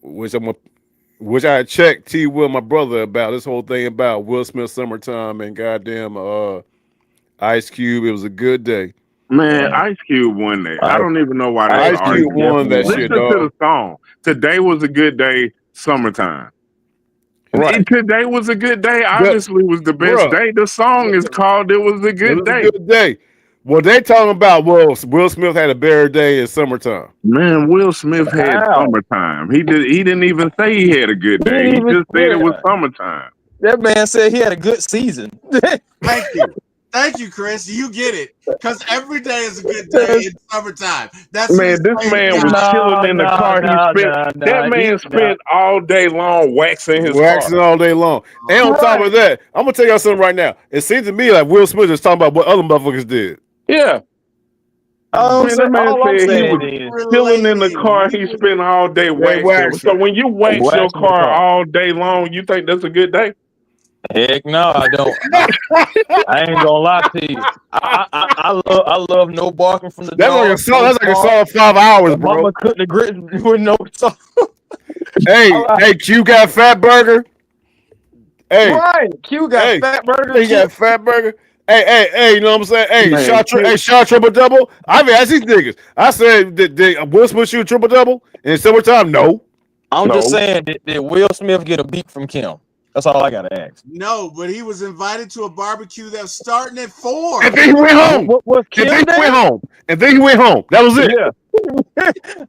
which I had checked T Will, my brother, about this whole thing about Will Smith Summertime and goddamn Ice Cube. It was a good day. Man, Ice Cube won that. I don't even know why they Ice Cube won that Listen shit, to dog. the song. Today was a good day, summertime. Right. Today was a good day. Obviously, was the best Bruh. day. The song is called "It Was a It Good was Day." a good day. Well, they talking about Will Smith had a better day in summertime. Man, Will Smith had summertime. He didn't even say he had a good day. He just said it was summertime. That man said he had a good season. Thank you. Thank you, Chris. You get it. Because every day is a good day in summertime. That's Man, this man was chilling in the car. That man spent all day long waxing his car. All day long. And on top of that, I'm gonna tell y'all something right now. It seems to me like Will Smith is talking about what other motherfuckers did. Yeah. All Man, that man I'm said he saying was is, chilling in the car. He spent all day waxing. So when you wax your Waxing the car car. all day long, you think that's a good day? heck no, I don't. I ain't gonna lie to you. I love no barking from the That's like dog. a song. That's like a song 5 hours, bro. Mama cooked the grits with no salt. Hey, Q got Fat Burger. Hey, Right, Q got Fat Burger. He got Fat Burger. Hey, you know what I'm saying? Hey, Man, shot triple double. I've asked these niggas. I said, did Will Smith shoot triple double in summertime? No. I'm just saying, did Will Smith get a beat from Kim? That's all I gotta ask. No, but he was invited to a barbecue that was starting at 4. And then he went home. What Kim And then there? he went home. And then he went home. That was it. Yeah.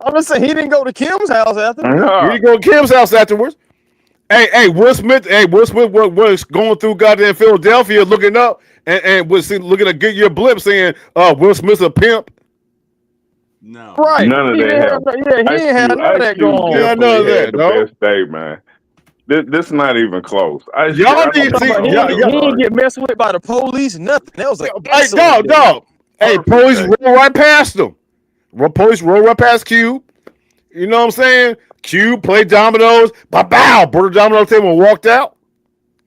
I'm just saying he didn't go to Kim's house after. He didn't go to Kim's house afterwards. Hey, Will Smith was going through goddamn Philadelphia looking up and was looking at Goodyear Blip saying, Will Smith's a pimp. No. Right. None of that happened. He ain't had none of that going on. Yeah, none of that, the dog. best day, man. This is not even close. Y'all need to see. He didn't get messed with by the police, nothing. That was like, Hey, dog. Hey, police roll right past him. Police roll right past Cube. You know what I'm saying? Cube played dominoes. Bow, brought the domino table and walked out.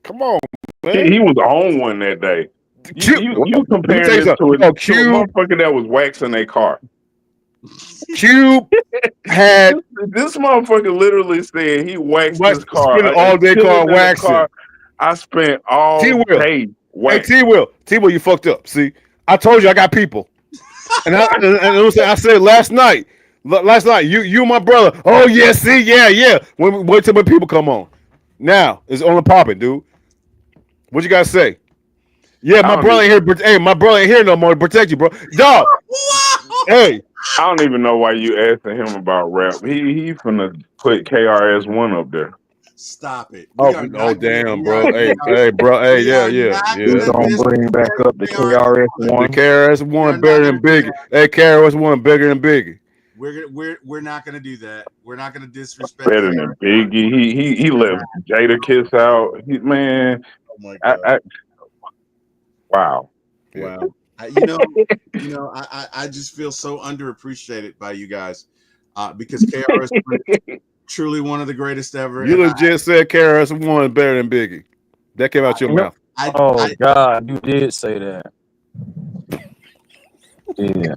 Come on, man. He was on one that day. You comparing this to a motherfucker that was waxing a car. Cube had this motherfucker literally said he waxed his car. Spent all day car waxing. I spent all day waxing. Hey, T Will, you fucked up. See, I told you I got people, and I said last night, you and my brother. Oh yeah, see, yeah. Wait till my people come on. Now it's on the popping, dude. What you gotta say? Yeah, my brother ain't here. Hey, my brother ain't here no more to protect you, bro. Dog. Hey. I don't even know why you asking him about rap. He finna put KRS-One up there. Stop it. Oh damn, bro. Hey, bro. Hey, yeah. He's gonna bring back up the KRS-One. The KRS-One better than Biggie. Hey, KRS-One bigger than Biggie. We're not gonna do that. We're not gonna disrespect. Better than Biggie. He left Jada Kiss out. Man. Oh my God. Wow. I just feel so underappreciated by you guys because KRS is truly one of the greatest ever. You legit said KRS-One better than Biggie. That came out your mouth. God, you did say that. Yeah.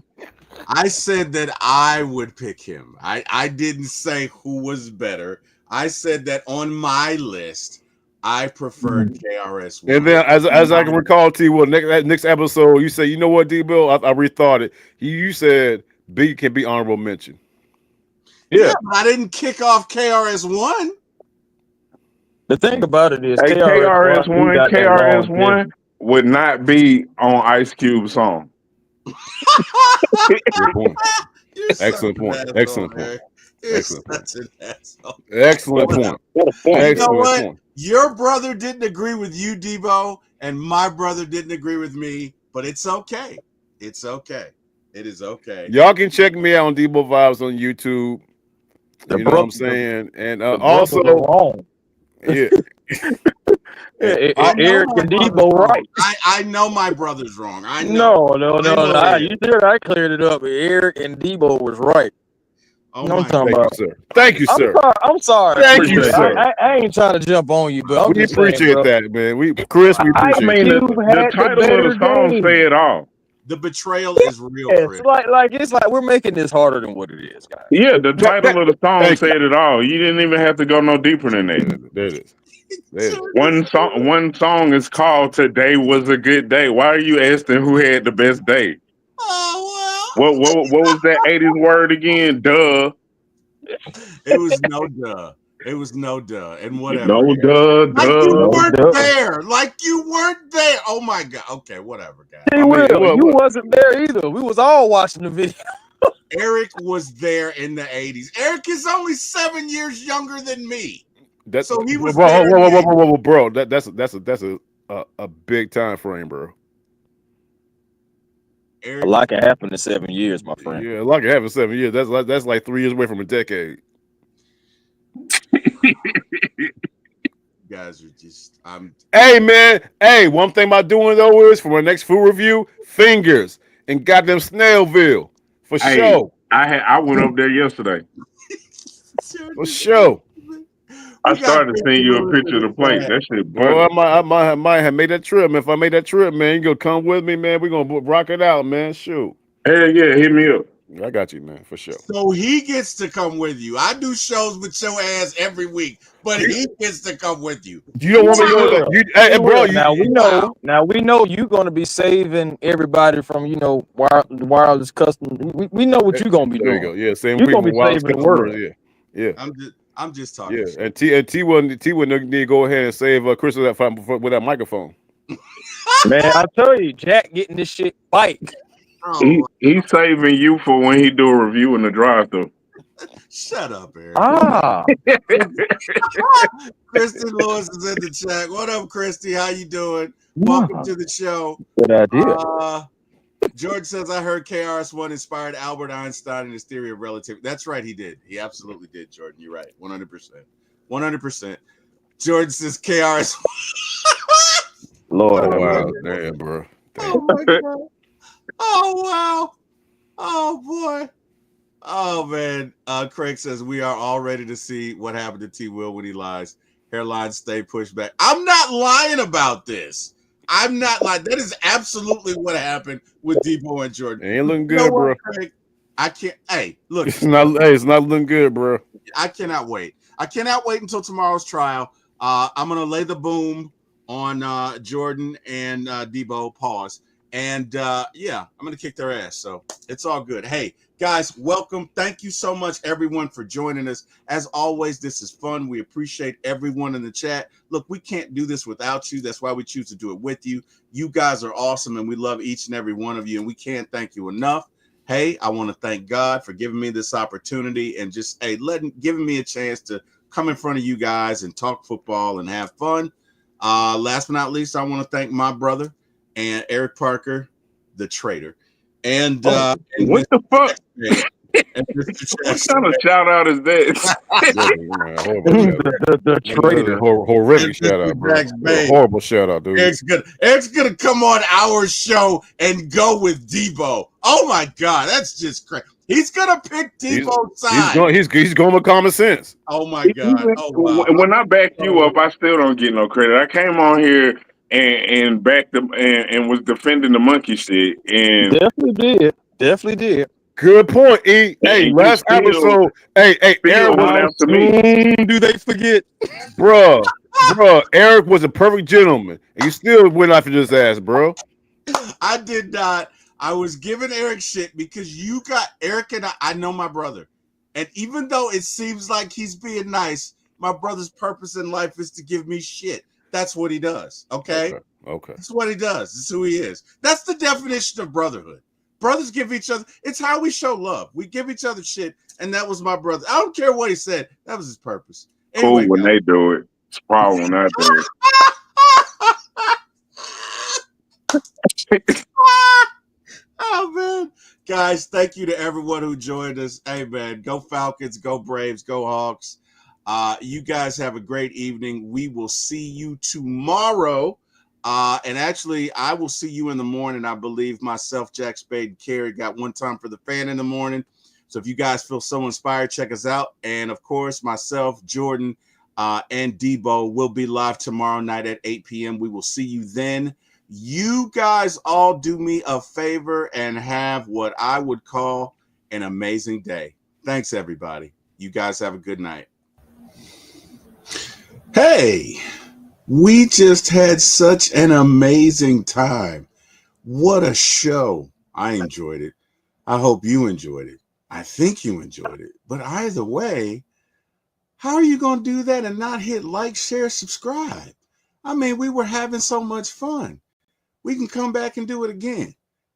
I said that I would pick him. I didn't say who was better. I said that on my list, I preferred KRS-One. And then, as I can recall, T, well, next episode, you say, you know what, D-Bill? I rethought it. You said Biggie can be honorable mention. Yeah, but I didn't kick off KRS-One. The thing about it is, KRS-One would not be on Ice Cube's song. Good point. You're such Excellent an point. asshole, Excellent point. Eric. You're Excellent point. such an asshole. Excellent point. What a point. You know Excellent what? point. Your brother didn't agree with you, Debo, and my brother didn't agree with me, but it's okay. It's okay. It is okay. Y'all can check me out on Deboe Vibez on YouTube. The You know what I'm brothers- saying? And the brothers also, are wrong. yeah. I know Eric my and brother's Debo wrong. right. I know my brother's wrong. I know. No. I know Nah, he you is. did. I cleared it up. Eric and Debo was right. Oh You know my what I'm talking Thank you, about. sir. Thank you, sir. I'm sorry. Thank Chris. you, sir. I ain't trying to jump on you, but I'm We just saying, appreciate bro. that, man. Chris, we I I appreciate mean, that. You've the had the title of better the song game. say it all. The betrayal is real, Yeah, Chris. it's like we're making this harder than what it is, guys. Yeah, the title of the song Thank you. said it all. You didn't even have to go no deeper than that. There it is. There it is. One song is called "Today Was a Good Day." Why are you asking who had the best day? Oh What was that 80s word again? Duh. It was no duh. It was no duh. And whatever. No, duh, Like you duh. weren't duh. there. Like you weren't there. Oh my God. Okay, whatever, guys. Hey, Will, you wasn't there either. We was all watching the video. Eric was there in the 80s. Eric is only 7 years younger than me. So he was bro, there. whoa, bro. That's a big time frame, bro. Eric, A lot can happen in 7 years, my friend. Yeah, like it happened 7 years. That's like 3 years away from a decade. you guys are just Hey, man. Hey, one thing about doing though is for my next food review, fingers and goddamn Snailville for Hey, sure. I went up there yesterday. For sure. I started sending you a picture of the plate. That shit Boy, butter. I might have made that trip. Man. If I made that trip, man, you gonna come with me, man. We're gonna rock it out, man. Shoot. Hell yeah, hit me up. I got you, man, for sure. So he gets to come with you. I do shows with your ass every week, but he gets to come with you. You don't want me to go there. Hey, bro, now we know you're gonna be saving everybody from wireless custom. We know what you're gonna be there doing. you go. Yeah, same You're people. gonna be Wireless saving the world. customers, yeah. I'm just talking. Yeah, shit. T wouldn't need to go ahead and save Chris with that microphone. Man, I tell you, Jack getting this shit bike. He's saving you for when he do a review in the drive-thru. Shut up, Eric. Kristen Lewis is in the chat. What up, Christy? How you doing? Welcome to the show. Good idea. George says, I heard KRS-One inspired Albert Einstein in his theory of relativity. That's right, he did. He absolutely did, Jordan. You're right. 100%. 100%. George says KRS. Lord, oh, wow. Damn, bro. Damn. Oh, my God. Oh, wow. Oh, boy. Oh, man. Craig says, we are all ready to see what happened to T. Will when he lies. Hairline stay pushed back. I'm not lying about this. I'm not lying. That is absolutely what happened with Deboe and Jordan. Ain't looking good, bro. Craig? I can't. Hey, look. It's not looking good, bro. I cannot wait. I cannot wait until tomorrow's trial. I'm going to lay the boom on Jordan and Deboe. Pause. And yeah, I'm going to kick their ass. So it's all good. Hey, guys, welcome. Thank you so much, everyone, for joining us. As always, this is fun. We appreciate everyone in the chat. Look, we can't do this without you. That's why we choose to do it with you. You guys are awesome, and we love each and every one of you, and we can't thank you enough. Hey, I want to thank God for giving me this opportunity and just giving me a chance to come in front of you guys and talk football and have fun. Last but not least, I want to thank my brother and Eric Parker, the traitor. And what the fuck? What kind of shout out is that? the traitor. Horrific shout out, bro. Horrible shout out, dude. Eric's gonna come on our show and go with Deboe. Oh my God, that's just crazy. He's gonna pick Deboe's side. He's going with common sense. Oh my God. Oh, wow. When I back you up, I still don't get no credit. I came on here and backed them and was defending the monkey shit. And definitely did. Good point, E. Hey, last episode. Hey, Eric was after me. Do they forget? Bruh, Eric was a perfect gentleman. And you still went after this ass, bro. I did not. I was giving Eric shit because you got Eric and I know my brother. And even though it seems like he's being nice, my brother's purpose in life is to give me shit. That's what he does. Okay. Okay. That's what he does. That's who he is. That's the definition of brotherhood. Brothers give each other. It's how we show love. We give each other shit, and that was my brother. I don't care what he said. That was his purpose. Cool Anyway, when guys. they do it. It's problem when I do it. Oh man, guys, thank you to everyone who joined us. Hey man, go Falcons, go Braves, go Hawks. You guys have a great evening. We will see you tomorrow. And actually, I will see you in the morning. I believe myself, Jack Spade, and Carrie got one time for the fan in the morning. So if you guys feel so inspired, check us out. And of course, myself, Jordan, and Deboe will be live tomorrow night at 8 p.m. We will see you then. You guys all do me a favor and have what I would call an amazing day. Thanks, everybody. You guys have a good night. Hey, we just had such an amazing time. What a show. I enjoyed it. I hope you enjoyed it. I think you enjoyed it. But either way, how are you going to do that and not hit like, share, subscribe? I mean, we were having so much fun. We can come back and do it again.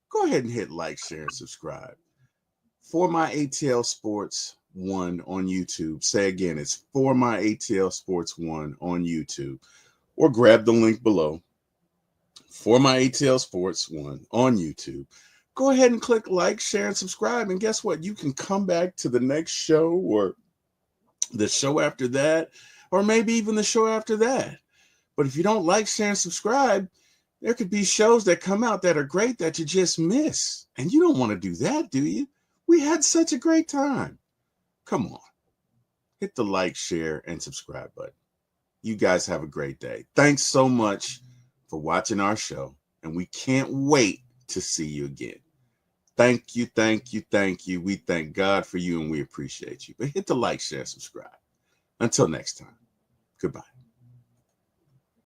Go ahead and hit like, share, and subscribe. For My ATL Sports 1 on YouTube. Say again, it's For My ATL Sports 1 on YouTube. Or grab the link below. For My ATL Sports 1 on YouTube. Go ahead and click like, share, and subscribe. And guess what? You can come back to the next show or the show after that, or maybe even the show after that. But if you don't like, share, and subscribe, there could be shows that come out that are great that you just miss. And you don't want to do that, do you? We had such a great time. Come on. Hit the like, share, and subscribe button. You guys have a great day. Thanks so much for watching our show. And we can't wait to see you again. Thank you, thank you, thank you. We thank God for you and we appreciate you. But hit the like, share, subscribe. Until next time, goodbye.